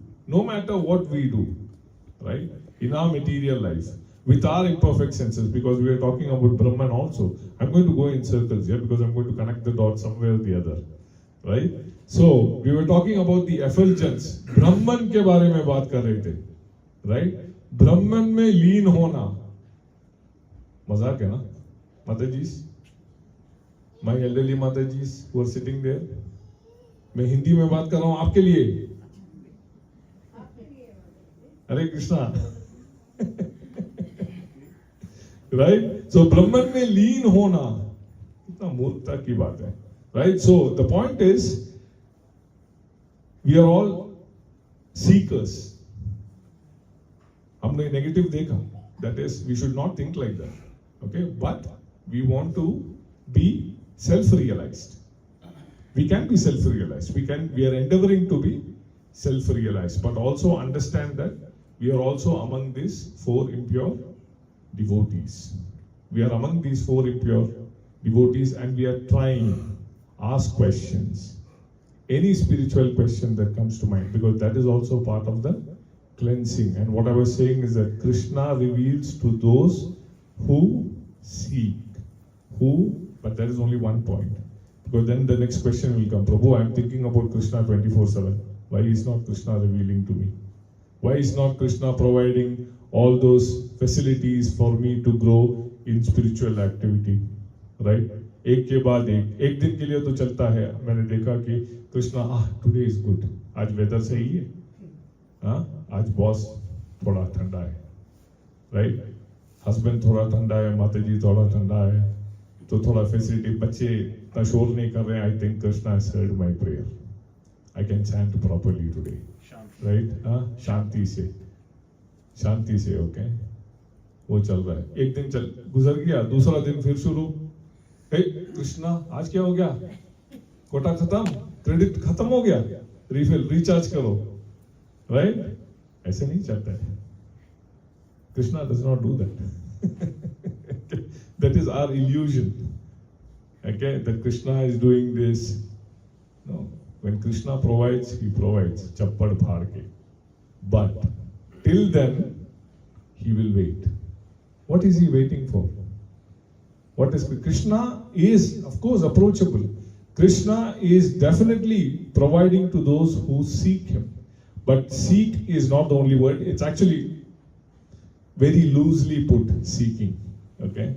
right, in our material life, with our imperfect senses, because we are talking about Brahman also. I'm going to go in circles here because I'm going to connect the dots somewhere or the other, right? So we were talking about the effulgence. Brahman के बारे में बात कर रहे थे, right? Brahman में लीन होना, मजाक है ना, माताजीस? My elderly माताजीस who are sitting there. मैं हिंदी में बात कर रहा हूँ आपके लिए. हरे कृष्णा. Right? So Brahman में लीन होना, कितना मूर्खता की बात है. Right? So the point is, we are all seekers. हमने negative देखा. That is, we should not think like that. Okay? But we want to be self-realized. We can be self-realized. We are endeavoring to be self-realized, but also understand that we are also among these four impure devotees. We are among these four impure devotees, and we are trying, ask questions. Any spiritual question that comes to mind, because that is also part of the cleansing. And what I was saying is that Krishna reveals to those who seek. But that is only one point. Because then the next question will come, Prabhu, I am thinking about Krishna 24/7. Why is not Krishna revealing to me? Why is not Krishna providing all those facilities for me to grow in spiritual activity? Right? एक के बाद एक दिन के लिए तो चलता है. मैंने देखा कि कृष्णा, today is good. आज वेदर सही है. आज बॉस थोड़ा ठंडा है. Right? हस्बैंड थोड़ा ठंडा है, माताजी थोड़ा ठंडा है, तो थोड़ा फैसिलिटी, बच्चे इतना शोर नहीं कर रहे हैं. I think Krishna has heard my prayer. I can chant properly today. Right? शांति से, okay? वो चल रहा है. एक दिन गुजर गया, दूसरा दिन फिर शुरू. हे कृष्णा, आज क्या हो गया? कोटा खत्म, क्रेडिट खत्म हो गया, रिफिल रिचार्ज करो, राइट? ऐसे नहीं चलता है. Krishna does not do that. That is our illusion. Okay, that Krishna is doing this. No, when Krishna provides, he provides. Chappad bharke. But till then, he will wait. What is he waiting for? What is Krishna is, of course, approachable. Krishna is definitely providing to those who seek him. But seek is not the only word. It's actually very loosely put, seeking. Okay,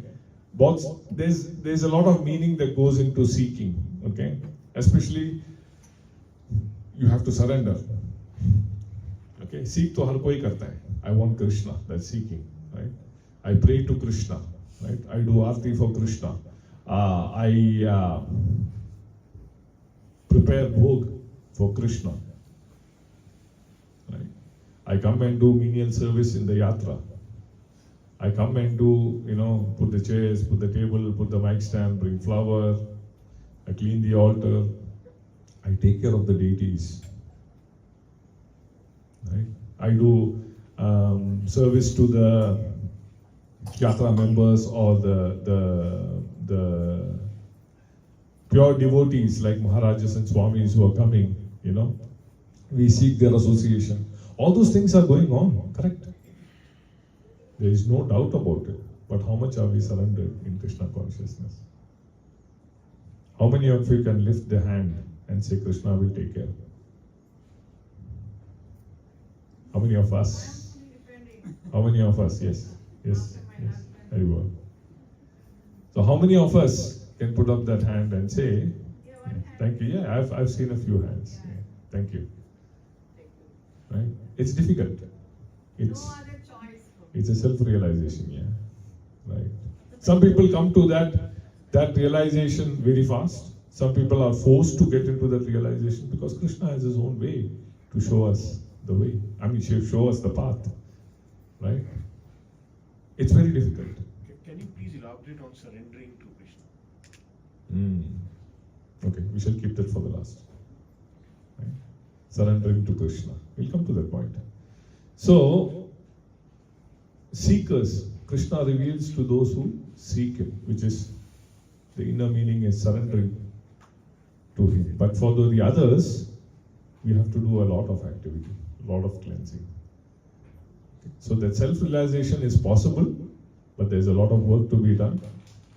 but there's a lot of meaning that goes into seeking. Okay, especially you have to surrender. Okay, seek to har koi karta hai. I want Krishna. That's seeking, right? I pray to Krishna, right? I do aarti for Krishna. I prepare bhog for Krishna. Right? I come and do menial service in the yatra. I come and do, put the chairs, put the table, put the mic stand, bring flower, I clean the altar, I take care of the deities. Right? I do service to the yatra members or the pure devotees like Maharajas and Swamis who are coming, We seek their association. All those things are going on, correct? There is no doubt about it. But how much are we surrendered in Krishna consciousness? How many of you can lift the hand and say, Krishna will take care? How many of us? How many of us? Yes. Very well. So how many of us can put up that hand and say, thank you? Yeah, I've seen a few hands. Yeah, thank you. Right? It's difficult. It's a self-realization, yeah. Right. Some people come to that realization very fast. Some people are forced to get into that realization because Krishna has his own way to show us the way. Show us the path. Right? It's very difficult. Can you please elaborate on surrendering to Krishna? Okay, we shall keep that for the last. Right? Surrendering to Krishna. We'll come to that point. So, seekers, Krishna reveals to those who seek him, which is the inner meaning is surrendering to him. But for the others, we have to do a lot of activity, a lot of cleansing. So that self-realization is possible, but there's a lot of work to be done.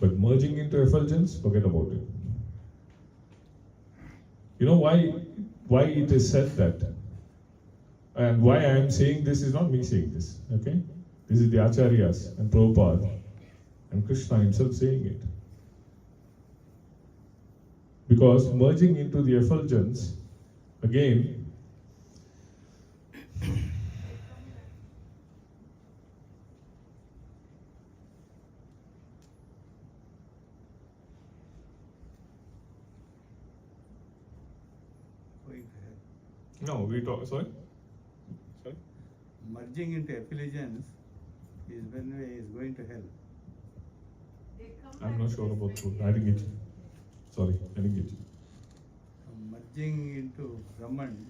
But merging into effulgence, forget about it. You know why it is said that? And why I am saying this is not me saying this, okay? This is the Acharyas and Prabhupada and Krishna himself saying it. Because merging into the effulgence, again, no, we talk, sorry? Merging into effulgence is when he is going to hell. I'm not sure about that. I didn't get you. Sorry, I didn't get you. Merging into Brahman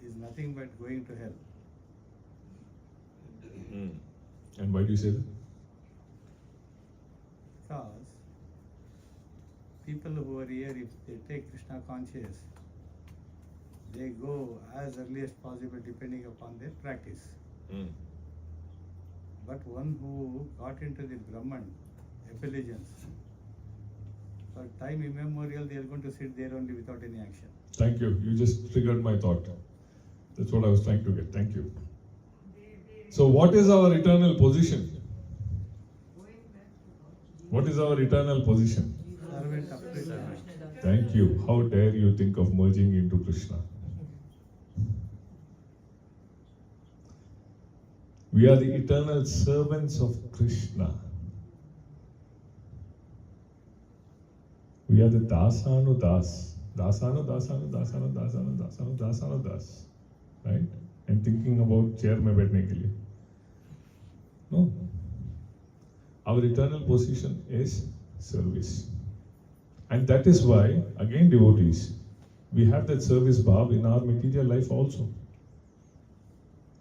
is nothing but going to hell. And why do you say that? Because people who are here, if they take Krishna conscious, they go as early as possible depending upon their practice. But one who got into the Brahman effulgence, for time immemorial they are going to sit there only without any action. Thank you. You just triggered my thought. That's what I was trying to get. Thank you. So what is our eternal position? What is our eternal position? Servant of Krishna. Thank you. How dare you think of merging into Krishna? We are the eternal servants of Krishna. We are the dasanu das. Dasanu, dasanu, dasanu, dasanu, dasanu, dasanu das. Right? I'm thinking about chair mein baithne ke liye. No. Our eternal position is service. And that is why, again devotees, we have that service bhav in our material life also.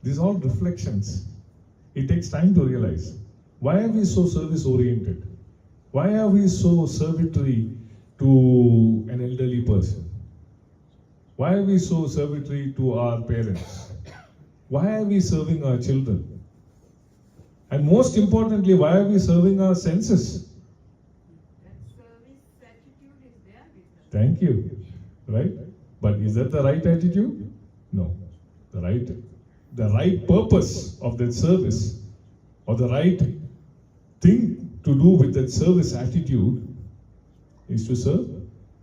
These are all reflections. It takes time to realize. Why are we so service oriented? Why are we so servitory to an elderly person? Why are we so servitory to our parents? Why are we serving our children? And most importantly, why are we serving our senses? That service attitude is there with us. Thank you. Right? But is that the right attitude? No. The right purpose of that service, or the right thing to do with that service attitude, is to serve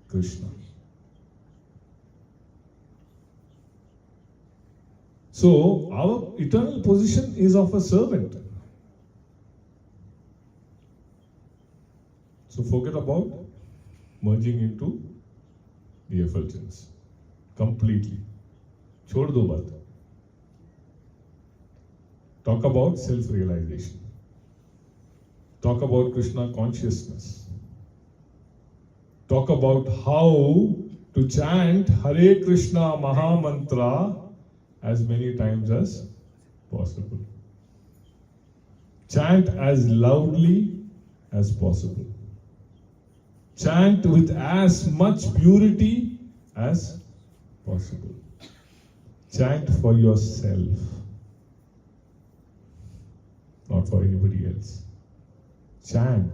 Krishna. So, our eternal position is of a servant. So, forget about merging into the effulgence completely. Chhod do baat. Talk about self-realization. Talk about Krishna consciousness. Talk about how to chant Hare Krishna Maha Mantra as many times as possible. Chant as loudly as possible. Chant with as much purity as possible. Chant for yourself, not for anybody else. Chant,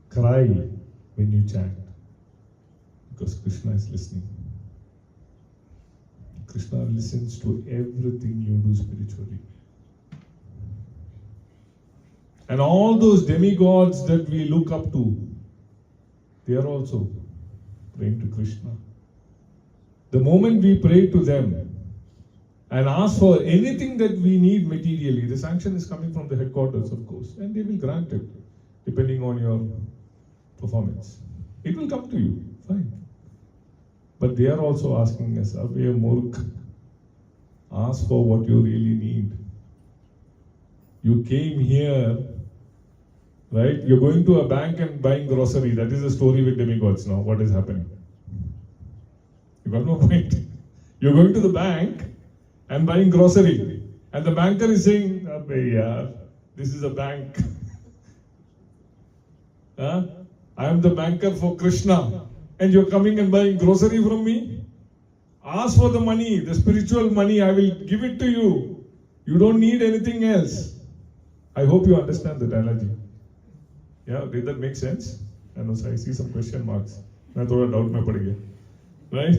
cry when you chant, because Krishna is listening. Krishna listens to everything you do spiritually. And all those demigods that we look up to, they are also praying to Krishna. The moment we pray to them and ask for anything that we need materially, the sanction is coming from the headquarters, of course, and they will grant it, depending on your performance. It will come to you, fine. But they are also asking us, Abhay Murk, ask for what you really need. You came here, right? You're going to a bank and buying grocery. That is the story with demigods now. What is happening? You got no point. You're going to the bank and buying grocery. And the banker is saying, Abhay yaar, this is a bank. Huh? I am the banker for Krishna. And you're coming and buying grocery from me? Ask for the money, the spiritual money, I will give it to you. You don't need anything else. I hope you understand the analogy. Yeah, did that make sense? I know, I see some question marks. I thought doubt mein pad gaya. Right?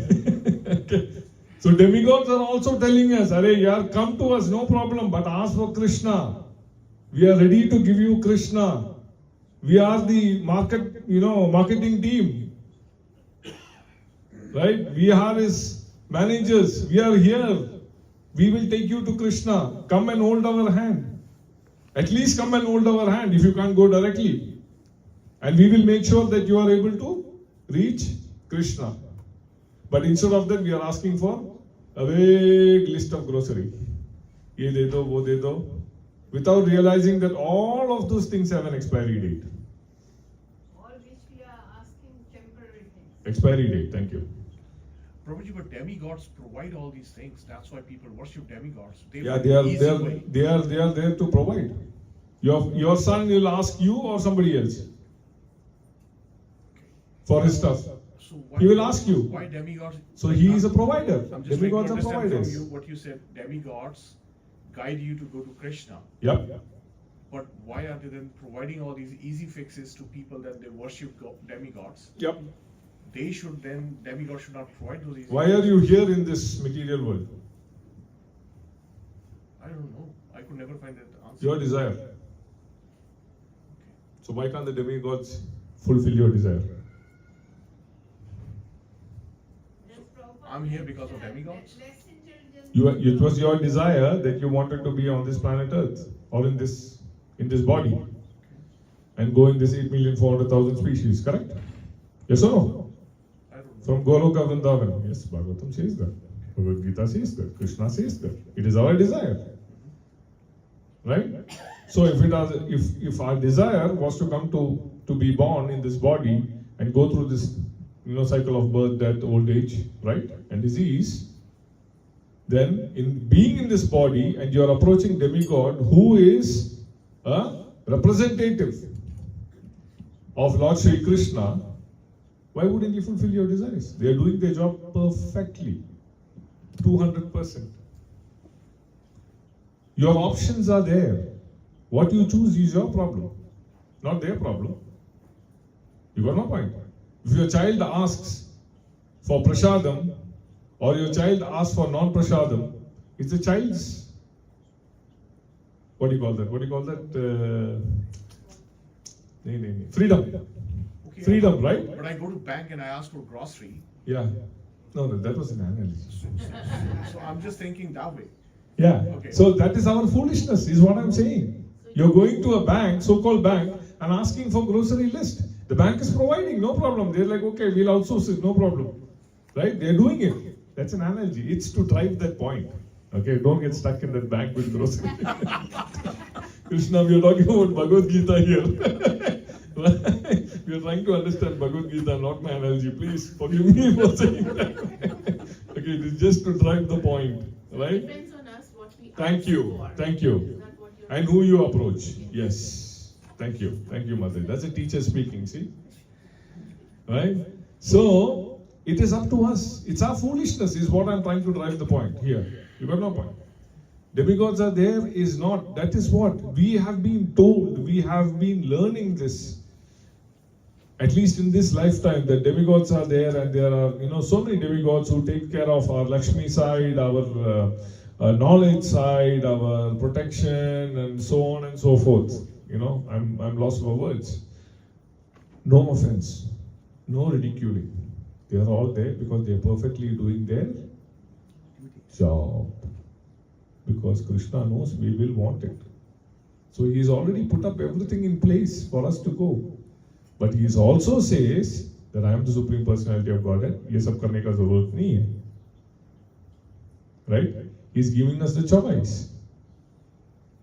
Okay. So demigods are also telling us, Arey yaar, come to us, no problem, but ask for Krishna. We are ready to give you Krishna. We are the marketing team. Right? We are his managers. We are here. We will take you to Krishna. Come and hold our hand. At least come and hold our hand if you can't go directly. And we will make sure that you are able to reach Krishna. But instead of that, we are asking for a big list of grocery. Ye de do, wo de do. Without realizing that all of those things have an expiry date. All which we are asking temporary things. Expiry date, thank you. Prabhuji, but demigods provide all these things. That's why people worship demigods. Yeah, they are there to provide. Your son will ask you or somebody else for his stuff. So why, He will ask you. Why demigods? So he is a provider. I'm just Demigods trying are to understand providers. from you what you said. Demigods guide you to go to Krishna. Yep. But why are they then providing all these easy fixes to people that they worship demigods? Yep. Demigods should not provide those easy Why are you here in this material world? I don't know. I could never find that answer. Your desire. So why can't the demigods fulfill your desire? Does Prabhupada I'm here because of mention demigods? that less intelligent It was your desire that you wanted to be on this planet Earth or in this body and go in this 8,400,000 species, correct? Yes or no? I don't know. From Goloka Vrindavan. Yes, Bhagavatam says that. Bhagavad Gita says that. Krishna says that. It is our desire. Right? So if our desire was to come to be born in this body and go through this cycle of birth, death, old age, right, and disease, then in being in this body and you are approaching demigod who is a representative of Lord Shri Krishna, why wouldn't you fulfill your desires? They are doing their job perfectly, 200%. Your options are there. What you choose is your problem, not their problem. You got no point. If your child asks for prasadam or your child asks for non-prasadam, it's the child's, what do you call that? Freedom. Okay, Freedom, right? But I go to bank and I ask for grocery. Yeah. No, that was an analogy. So I'm just thinking that way. Yeah. Okay. So that is our foolishness, is what I'm saying. You're going to a bank, so-called bank, and asking for grocery list. The bank is providing, no problem. They're like, okay, we'll outsource it, no problem. Right? They're doing it. That's an analogy. It's to drive that point. Okay, don't get stuck in that bank with grocery. Krishna, we are talking about Bhagavad Gita here. We are trying to understand Bhagavad Gita, not my analogy. Please forgive me for saying that. Okay, it is just to drive the point. Right? Depends on us what we Thank ask you. for. Thank you. Is that what you're And who you approach. Yes. Thank you. Thank you, Mother. That's a teacher speaking, see? Right? So, it is up to us. It's our foolishness is what I'm trying to drive the point here. You got no point. Demigods are there is not. That is what we have been told. We have been learning this. At least in this lifetime, that demigods are there, and there are, so many demigods who take care of our Lakshmi side, our knowledge side, our protection, and so on and so forth. I'm lost for words. No offense, no ridiculing. They are all there because they are perfectly doing their job. Because Krishna knows we will want it. So he has already put up everything in place for us to go. But he also says that I am the Supreme Personality of Godhead. ये सब करने का जरूरत नहीं है. Right? He is giving us the choice.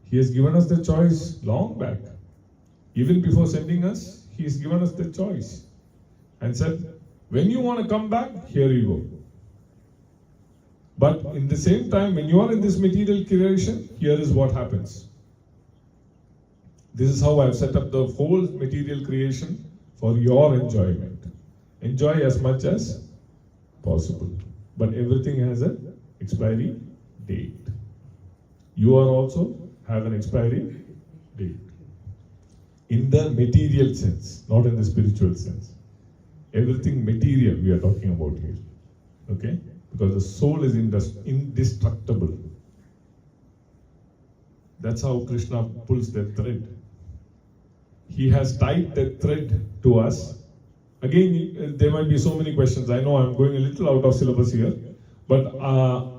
He has given us the choice long back. Even before sending us, he has given us the choice. And said, when you want to come back, here you go. But in the same time, when you are in this material creation, here is what happens. This is how I have set up the whole material creation for your enjoyment. Enjoy as much as possible. But everything has an expiry date. You are also have an expiry date. In the material sense, not in the spiritual sense. Everything material we are talking about here. Okay? Because the soul is indestructible. That's how Krishna pulls that thread. He has tied that thread to us. Again, there might be so many questions. I know I'm going a little out of syllabus here, but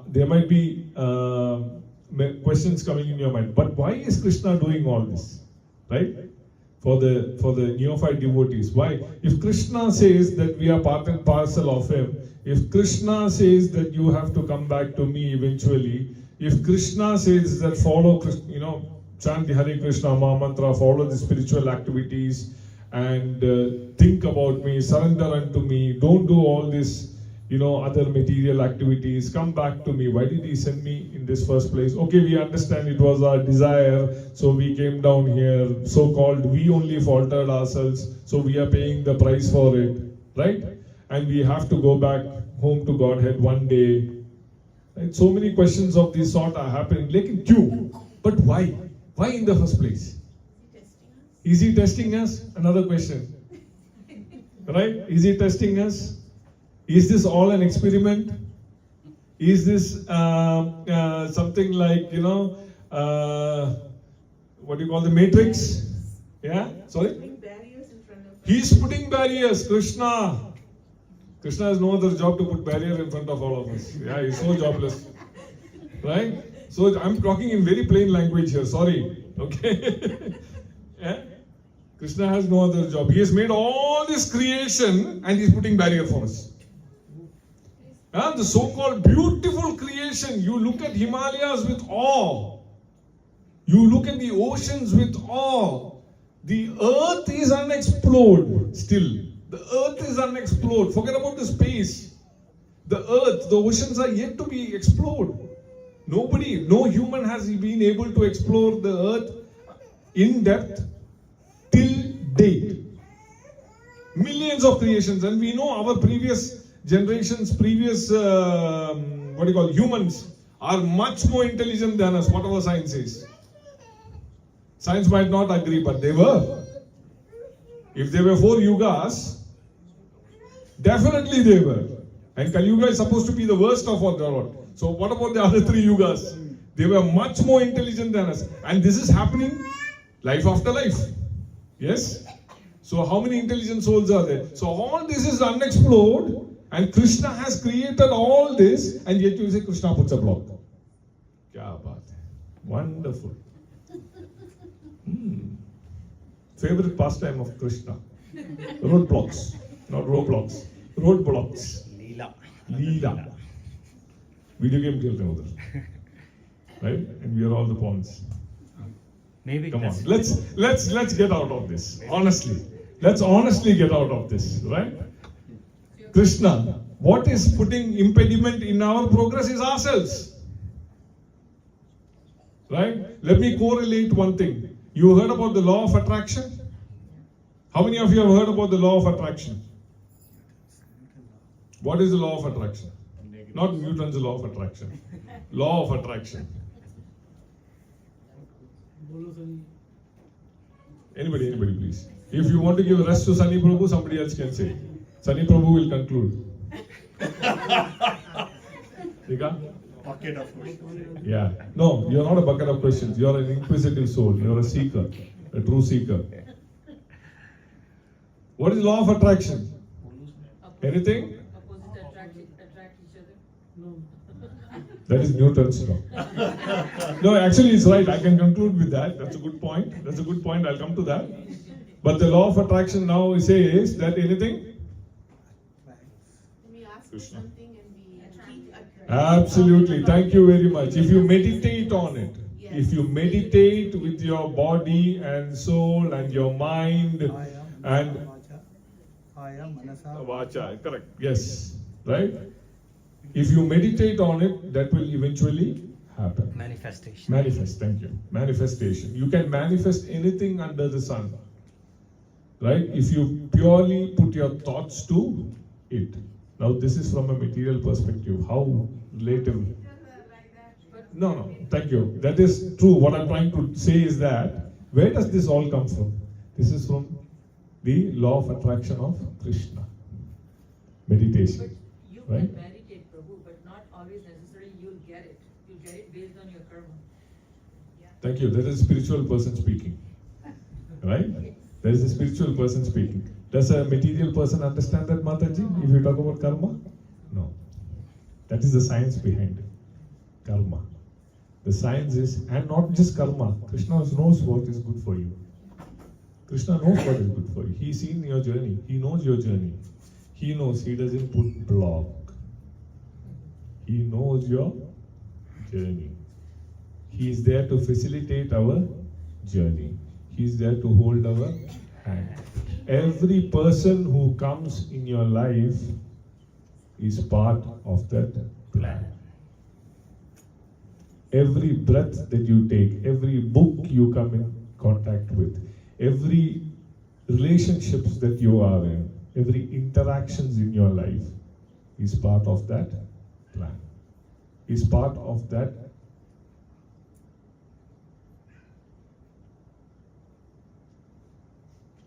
there might be questions coming in your mind. But why is Krishna doing all this? Right? For the neophyte devotees. Why? If Krishna says that we are part and parcel of him, if Krishna says that you have to come back to me eventually, if Krishna says that follow, chant the Hare Krishna Maha Mantra, follow the spiritual activities, and think about me, surrender unto me, don't do all this, other material activities, come back to me. Why did he send me in this first place? Okay, we understand it was our desire, so we came down here, so-called we only faltered ourselves, so we are paying the price for it, right? And we have to go back home to Godhead one day. Right? So many questions of this sort are happening. Like in queue. But why? Why in the first place? Is he testing us? Another question. Right? Is he testing us? Is this all an experiment? Is this something like, what do you call the Matrix? Yeah? Sorry? Putting barriers in front of us. He's putting barriers, Krishna. Krishna has no other job to put barrier in front of all of us. Yeah, he's so jobless. Right? So I'm talking in very plain language here, sorry. Okay? Yeah? Krishna has no other job. He has made all this creation and he's putting barrier for us. The so-called beautiful creation. You look at Himalayas with awe. You look at the oceans with awe. The earth is unexplored still. The earth is unexplored. Forget about the space. The earth, the oceans are yet to be explored. Nobody, no human has been able to explore the earth in depth till date. Millions of creations, and we know our previous generations, humans are much more intelligent than us, whatever science says. Science might not agree, but they were. If there were 4 yugas, definitely they were. And Kali Yuga is supposed to be the worst of all. So what about the other 3 yugas? They were much more intelligent than us. And this is happening life after life. Yes? So how many intelligent souls are there? So all this is unexplored, and Krishna has created all this, and yet you say Krishna puts a block. Kya baat hai. Wonderful. Favorite pastime of Krishna? Roadblocks. Not roadblocks. Roadblocks. Leela. Video game खेलते हैं उधर, right? And we are all the pawns. Maybe. Come on, let's get out of this. Honestly, let's honestly get out of this, right? Krishna, what is putting impediment in our progress is ourselves, right? Let me correlate one thing. You heard about the law of attraction? How many of you have heard about the law of attraction? What is the law of attraction? Not Newton's law of attraction. Law of attraction. Anybody, please. If you want to give rest to Sunny Prabhu, somebody else can say. Sunny Prabhu will conclude. Dika? Bucket of questions. Yeah. No, you're not a bucket of questions. You're an inquisitive soul. You're a seeker, a true seeker. What is law of attraction? Anything? Opposite attract each other. No. That is Newton's law. No, actually it's right. I can conclude with that. That's a good point. I'll come to that. But the law of attraction now says that anything? We ask for Krishna. something and we keep attracting. Absolutely. Thank you very much. If you meditate on it, if you meditate with your body and soul and your mind and Vacha, correct. Yes. Right? If you meditate on it, that will eventually happen. Manifestation. Manifest, thank you. Manifestation. You can manifest anything under the sun. Right? If you purely put your thoughts to it. Now this is from a material perspective. How relative? No, thank you. That is true. What I'm trying to say is that, where does this all come from? This is from the law of attraction of Krishna. Meditation. But you Right? can meditate, Prabhu, but not always necessarily you'll get it. You'll get it based on your karma. Thank you. That is a spiritual person speaking. Right? That is a spiritual person speaking. Does a material person understand that, Mataji? If you talk about karma? No. That is the science behind it. Karma. The science is, and not just karma. Krishna knows what is good for you. Krishna knows what is good for you. He's seen your journey. He knows your journey. He knows. He doesn't put block. He knows your journey. He is there to facilitate our journey. He is there to hold our hand. Every person who comes in your life is part of that plan. Every breath that you take, every book you come in contact with, every relationships that you are in, every interactions in your life is part of that plan. Is part of that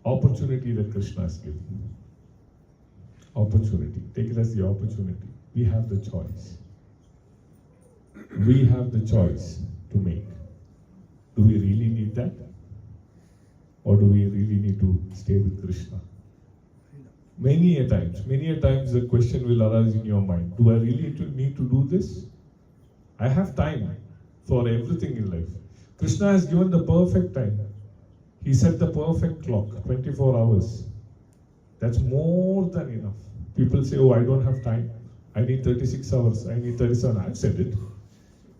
opportunity that Krishna has given. Opportunity. Take it as the opportunity. We have the choice. We have the choice to make. Do we really need that? Or do we really need to stay with Krishna? Many a times the question will arise in your mind. Do I really need to do this? I have time for everything in life. Krishna has given the perfect time. He set the perfect clock, 24 hours. That's more than enough. People say, oh, I don't have time. I need 36 hours. I need 37. I've said it.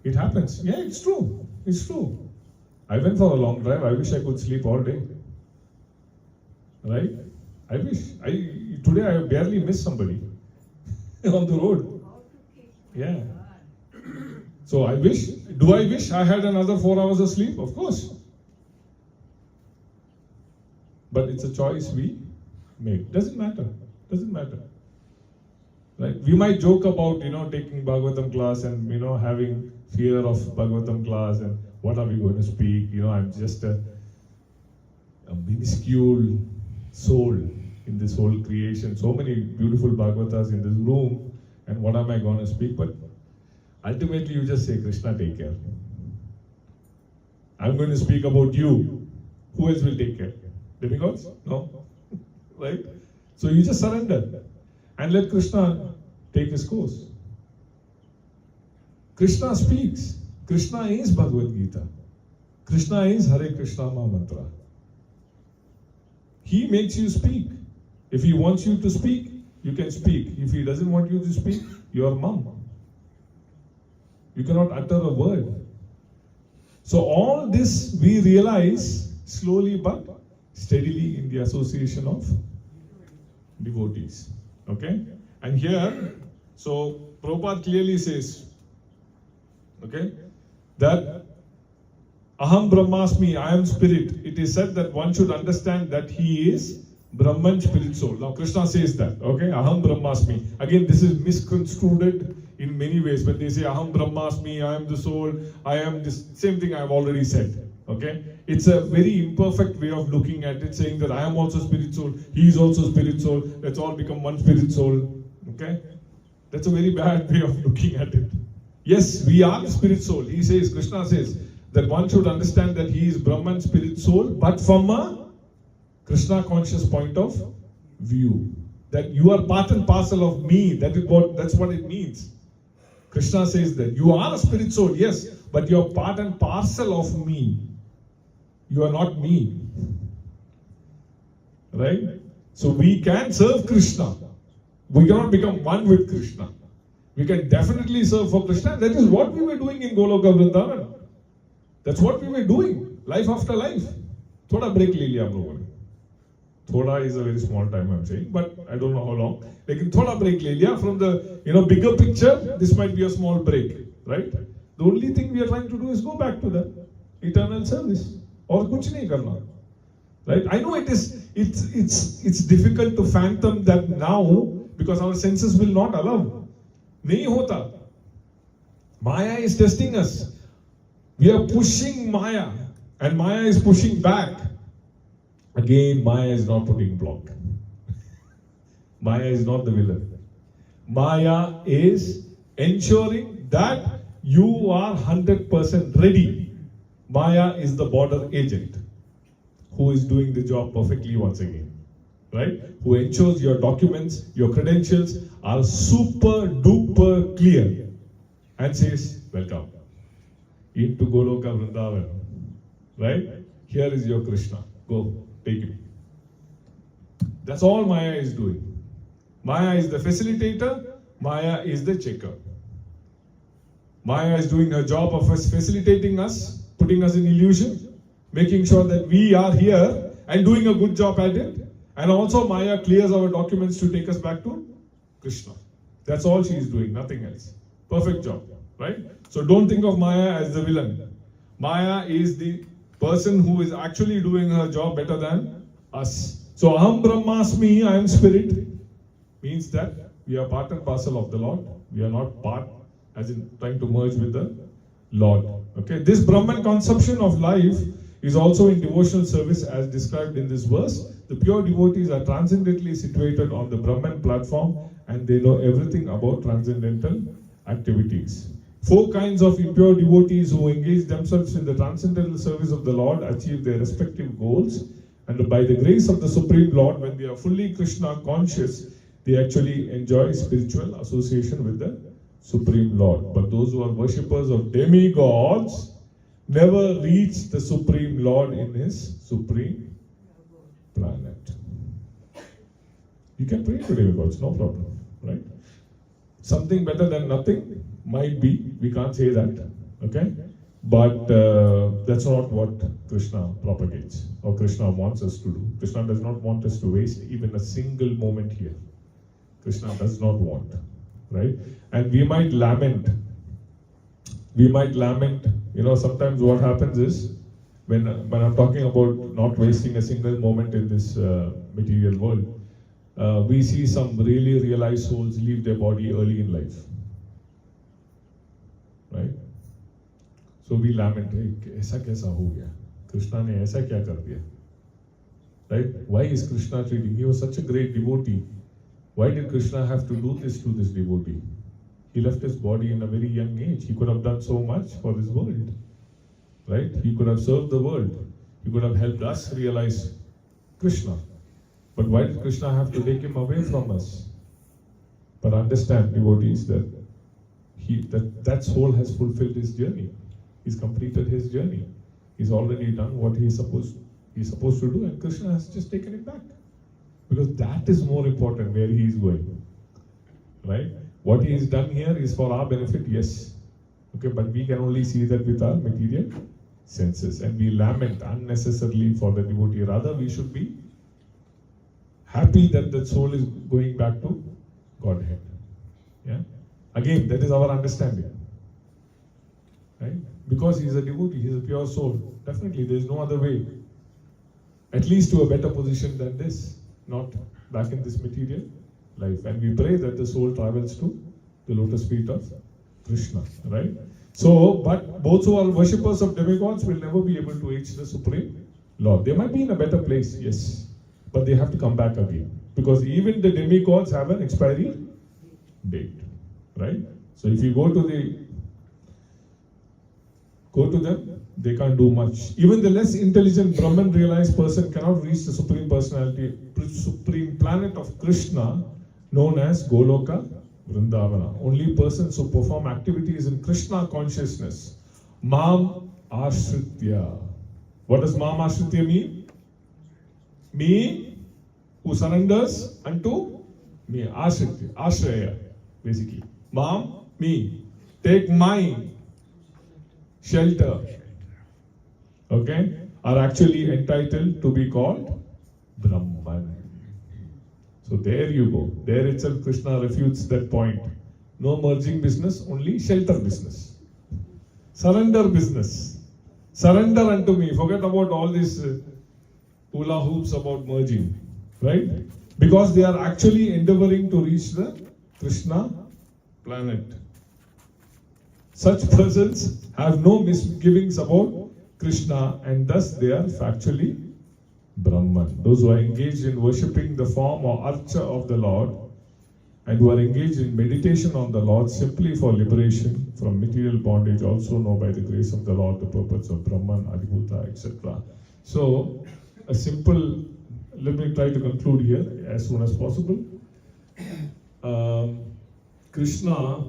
It happens. Yeah, it's true. It's true. I went for a long drive. I wish I could sleep all day. Right? I wish. Today I barely missed somebody on the road. Yeah. So I wish. Do I wish I had another 4 hours of sleep? Of course. But it's a choice we make. Doesn't matter. Doesn't matter. Right? We might joke about, taking Bhagavatam class and, having fear of Bhagavatam class and what are we going to speak? I'm just a minuscule soul in this whole creation. So many beautiful Bhagavatas in this room, and what am I going to speak? But ultimately you just say, Krishna, take care. I'm going to speak about you. Who else will take care? Demigods? No. Right? So you just surrender and let Krishna take his course. Krishna speaks. Krishna is Bhagavad Gita. Krishna is Hare Krishna Mantra. He makes you speak. If he wants you to speak, you can speak. If he doesn't want you to speak, you are mum. You cannot utter a word. So all this we realize slowly but steadily in the association of devotees. Okay? And here, so Prabhupada clearly says, okay, that Aham Brahmasmi, I am spirit. It is said that one should understand that he is Brahman, spirit soul. Now Krishna says that, okay, Aham Brahmasmi. Again, this is misconstrued in many ways. When they say Aham Brahmasmi, I am the soul, I am this, same thing I have already said. Okay? It's a very imperfect way of looking at it, saying that I am also spirit soul, he is also spirit soul, let's all become one spirit soul. Okay? That's a very bad way of looking at it. Yes, we are the spirit soul. He says, Krishna says, that one should understand that he is Brahman, spirit soul, but from a Krishna conscious point of view. That you are part and parcel of me. That's what it means. Krishna says that you are a spirit soul, yes, but you are part and parcel of me. You are not me. Right? So we can serve Krishna. We cannot become one with Krishna. We can definitely serve for Krishna. That is what we were doing in Goloka Vrindavan. That's what we were doing, life after life. Thoda break le liya hum logon ne. Thoda is a very small time I'm saying, but I don't know how long. Lekin thoda break le liya from the bigger picture. This might be a small break, right? The only thing we are trying to do is go back to the eternal service. Aur kuch nahi karna. Right? I know it's difficult to fathom that now because our senses will not allow. Nahi hota. Maya is testing us. We are pushing Maya and Maya is pushing back. Again, Maya is not putting block. Maya is not the villain. Maya is ensuring that you are 100% ready. Maya is the border agent who is doing the job perfectly once again. Right? Who ensures your documents, your credentials are super duper clear and says, welcome into Goloka Vrindavan. Right? Here is your Krishna. Go, take him. That's all Maya is doing. Maya is the facilitator, Maya is the checker. Maya is doing her job of facilitating us, putting us in illusion, making sure that we are here and doing a good job at it. And also Maya clears our documents to take us back to Krishna. That's all she is doing, nothing else. Perfect job, right? So don't think of Maya as the villain. Maya is the person who is actually doing her job better than us. So Aham Brahmasmi, I am spirit, means that we are part and parcel of the Lord. We are not part, as in trying to merge with the Lord. Okay, this Brahman conception of life is also in devotional service as described in this verse. The pure devotees are transcendently situated on the Brahman platform and they know everything about transcendental activities. 4 kinds of impure devotees who engage themselves in the transcendental service of the Lord achieve their respective goals, and by the grace of the Supreme Lord, when they are fully Krishna conscious, they actually enjoy spiritual association with the Supreme Lord. But those who are worshippers of demigods never reach the Supreme Lord in his supreme planet. You can pray to demigods, no problem, right? Something better than nothing might be, we can't say that, okay? But that's not what Krishna propagates or Krishna wants us to do. Krishna does not want us to waste even a single moment here. Krishna does not want, right? And we might lament. Sometimes what happens is, when I'm talking about not wasting a single moment in this material world, we see some really realized souls leave their body early in life, right? So we lament, hey, ऐसा कैसा हो गया? Krishna ने ऐसा क्या कर दिया? Right? Why is Krishna treating? He was such a great devotee. Why did Krishna have to do this to this devotee? He left his body in a very young age. He could have done so much for this world, right? He could have served the world. He could have helped us realize Krishna. But why did Krishna have to take him away from us? But understand, devotees, that soul has fulfilled his journey. He's completed his journey. He's already done what he's supposed to do, and Krishna has just taken him back. Because that is more important, where he is going. Right? What he has done here is for our benefit, yes. Okay, but we can only see that with our material senses, and we lament unnecessarily for the devotee. Rather, we should be happy that the soul is going back to Godhead. Yeah? Again, that is our understanding. Right? Because he is a devotee, he is a pure soul. Definitely, there is no other way. At least to a better position than this, not back in this material life. And we pray that the soul travels to the lotus feet of Krishna, right? So, but those who are worshippers of demigods will never be able to reach the Supreme Lord. They might be in a better place, yes, but they have to come back again. Because even the demigods have an expiry date, right? So if you go to them, they can't do much. Even the less intelligent Brahman realized person cannot reach the Supreme Personality, Supreme Planet of Krishna, known as Goloka Vrindavana. Only persons who perform activities in Krishna consciousness. Mam Ashritya. What does Mam Ashritya mean? Me who surrenders unto me. Ashritya. Ashraya, basically. Mam, me. Take my shelter. Okay? Are actually entitled to be called Brahman. So there you go. There itself Krishna refutes that point. No merging business, only shelter business. Surrender business. Surrender unto me. Forget about all these hula hoops about merging. Right? Because they are actually endeavoring to reach the Krishna planet. Such persons have no misgivings about Krishna, and thus they are factually Brahman. Those who are engaged in worshipping the form or archa of the Lord, and who are engaged in meditation on the Lord simply for liberation from material bondage, also know by the grace of the Lord the purpose of Brahman, Adibhuta, etc. So, a simple, let me try to conclude here as soon as possible. Krishna,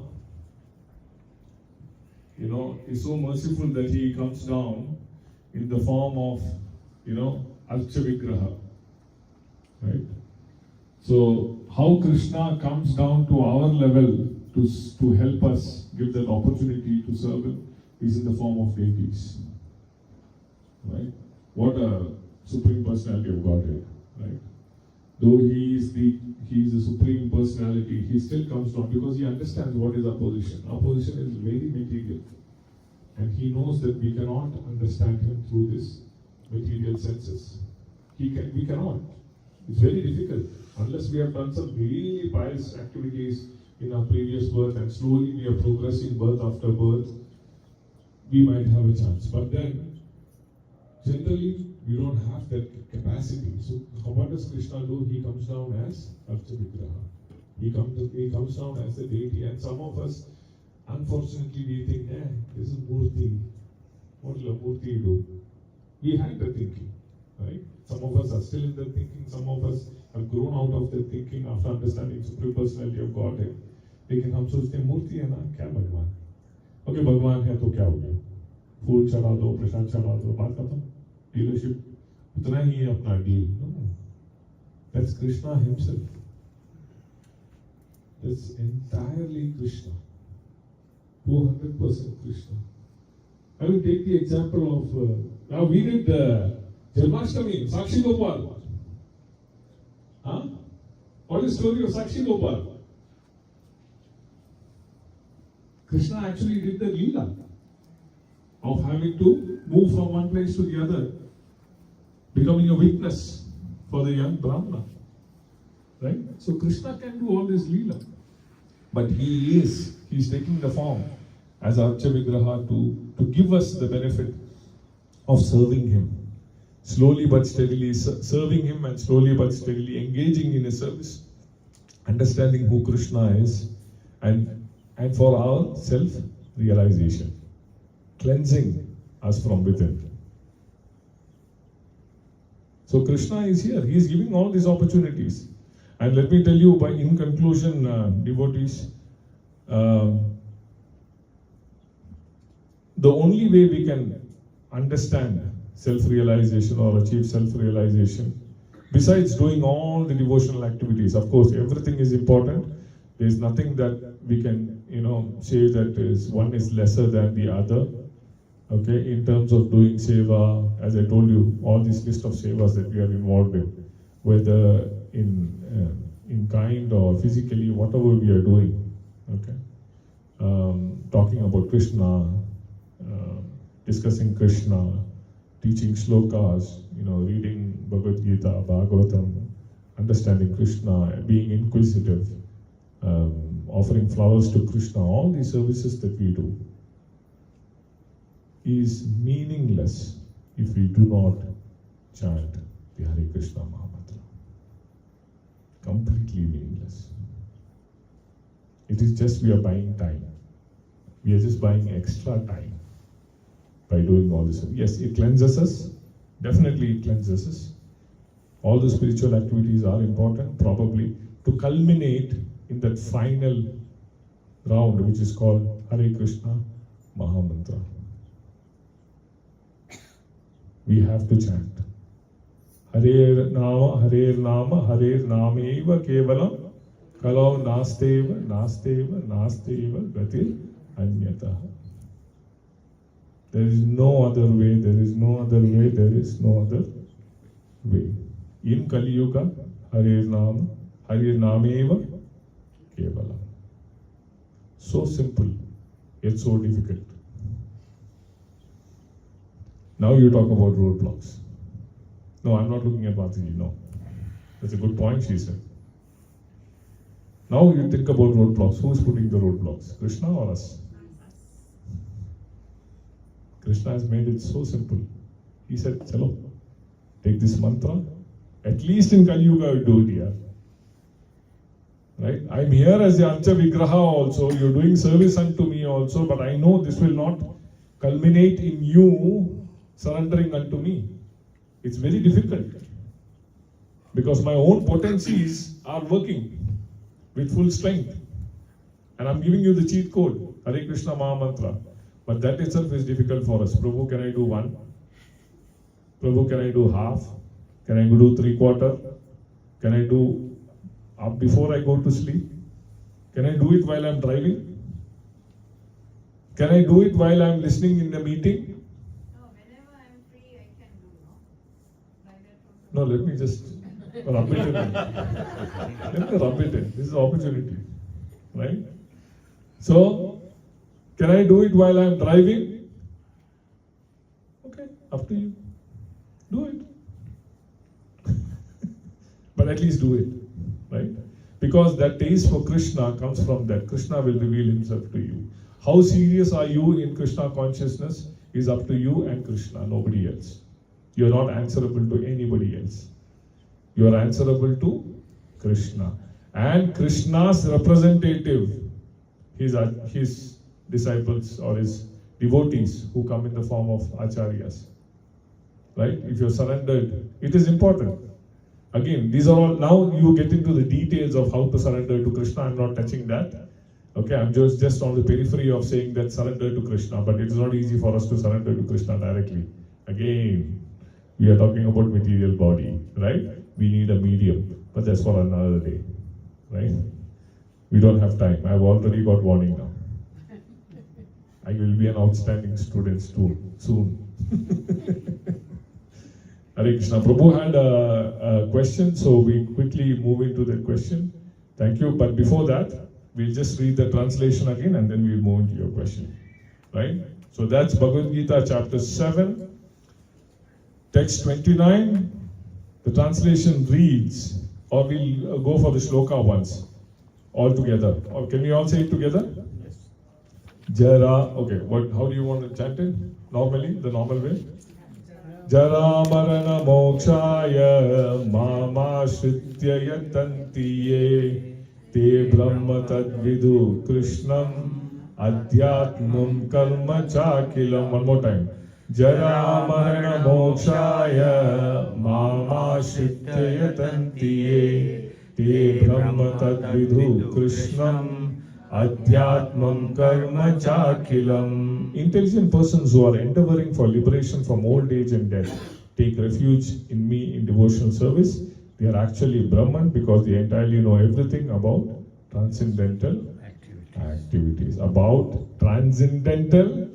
is so merciful that he comes down in the form of, Archa Vigraha. Right? So, how Krishna comes down to our level to help us give that opportunity to serve him is in the form of deities. Right? What a Supreme Personality of Godhead. Right? Though he is the Supreme Personality, he still comes down because he understands what is our position. Our position is very material. And he knows that we cannot understand him through this material senses. We cannot. It's very difficult. Unless we have done some really pious activities in our previous birth and slowly we are progressing birth after birth, we might have a chance. But then, generally, we don't have that capacity. So, what does Krishna do? He comes down as Archa Vigraha. He comes down as a deity, and some of us, unfortunately, we think, this is Murti. What will a Murti do? We had the thinking, right? Some of us are still in the thinking, some of us have grown out of the thinking after understanding Supreme Personality of Godhead. लेकिन हम सोचते हैं मूर्ति है ना, क्या भगवान? Okay, भगवान है तो क्या हो गया? फूल चढ़ा दो, प्रसाद चढ़ा दो, बात खत्म. Dealership, उतना ही है अपना deal. No, that's Krishna himself. That's entirely Krishna. 200% Krishna. I will take the example of, now we did Janmashtami, Sakshi Gopal. Huh? What is the story of Sakshi Gopal? Krishna actually did the Leela of having to move from one place to the other, becoming a witness for the young Brahmana. Right? So Krishna can do all this Leela. But he's taking the form as Archa Vigraha to give us the benefit of serving him. Slowly but steadily serving him and slowly but steadily engaging in his service. Understanding who Krishna is and for our self-realization. Cleansing us from within. So Krishna is here. He is giving all these opportunities. And let me tell you, in conclusion, devotees, the only way we can understand self-realization or achieve self-realization, besides doing all the devotional activities, of course, everything is important. There is nothing that we can, say that one is lesser than the other. Okay, in terms of doing seva, as I told you, all this list of sevas that we are involved in, whether in kind or physically, whatever we are doing, okay, talking about Krishna, discussing Krishna, teaching slokas, reading Bhagavad Gita, Bhagavatam, understanding Krishna, being inquisitive, offering flowers to Krishna, all these services that we do is meaningless if we do not chant the Hare Krishna Mahamantra. Completely meaningless. It is just we are buying time. We are just buying extra time by doing all this. Yes, it cleanses us. Definitely it cleanses us. All the spiritual activities are important, probably to culminate in that final round, which is called Hare Krishna Mahamantra. We have to chant. Hare Nama, Hare Nameva Kevalam, Kalau Nasteva, Gatir Anyata. There is no other way, there is no other way, there is no other way. In Kali Yuga, Hare Nameva Kevalam. So simple, yet so difficult. Now you talk about roadblocks. No, I'm not looking at Bhataji, no. That's a good point, she said. Now you think about roadblocks. Who is putting the roadblocks? Krishna or us? Krishna has made it so simple. He said, Chalo, take this mantra. At least in Kali Yuga, you do it here. Right? I'm here as the Archa Vigraha also. You're doing service unto me also, but I know this will not culminate in you surrendering unto me. It's very difficult because my own potencies are working with full strength, and I'm giving you the cheat code, Hare Krishna Mahamantra. But that itself is difficult for us. Prabhu, can I do one? Prabhu, can I do half? Can I do 3/4? Can I do before I go to sleep? Can I do it while I'm driving? Can I do it while I'm listening in a meeting? No, let me just rub it in. Let me rub it in. This is an opportunity. Right? So, can I do it while I'm driving? Okay, up to you. Do it. But at least do it. Right? Because that taste for Krishna comes from that. Krishna will reveal himself to you. How serious are you in Krishna consciousness is up to you and Krishna, nobody else. You are not answerable to anybody else. You are answerable to Krishna. And Krishna's representative, his disciples or his devotees who come in the form of acharyas. Right? If you're surrendered, it is important. Again, these are all, now you get into the details of how to surrender to Krishna. I'm not touching that. Okay, I'm just on the periphery of saying that surrender to Krishna, but it is not easy for us to surrender to Krishna directly. Again, we are talking about material body, right? We need a medium, but that's for another day, right? We don't have time. I've already got warning now. I will be an outstanding student too, soon. Hare Krishna. Prabhu had a question, so we quickly move into that question. Thank you. But before that, we'll just read the translation again and then we'll move into your question. Right? So that's Bhagavad Gita chapter 7, text 29. The translation reads, or we'll go for the shloka once, all together. Or can we all say it together? Yes. Jara, okay, how do you want to chant it? Normally, the normal way? Jara marana mokshaya mama shritya yatantiye te brahma tadvidu krishnam adhyatmam karma chakilam. One more time. Jara marana mokshaya mama shritya yatantiye te brahma tadvidu krishnam adhyatmam karma chakilam. Intelligent persons who are endeavoring for liberation from old age and death take refuge in me in devotional service. They are actually Brahman because they entirely know everything about transcendental activities. About transcendental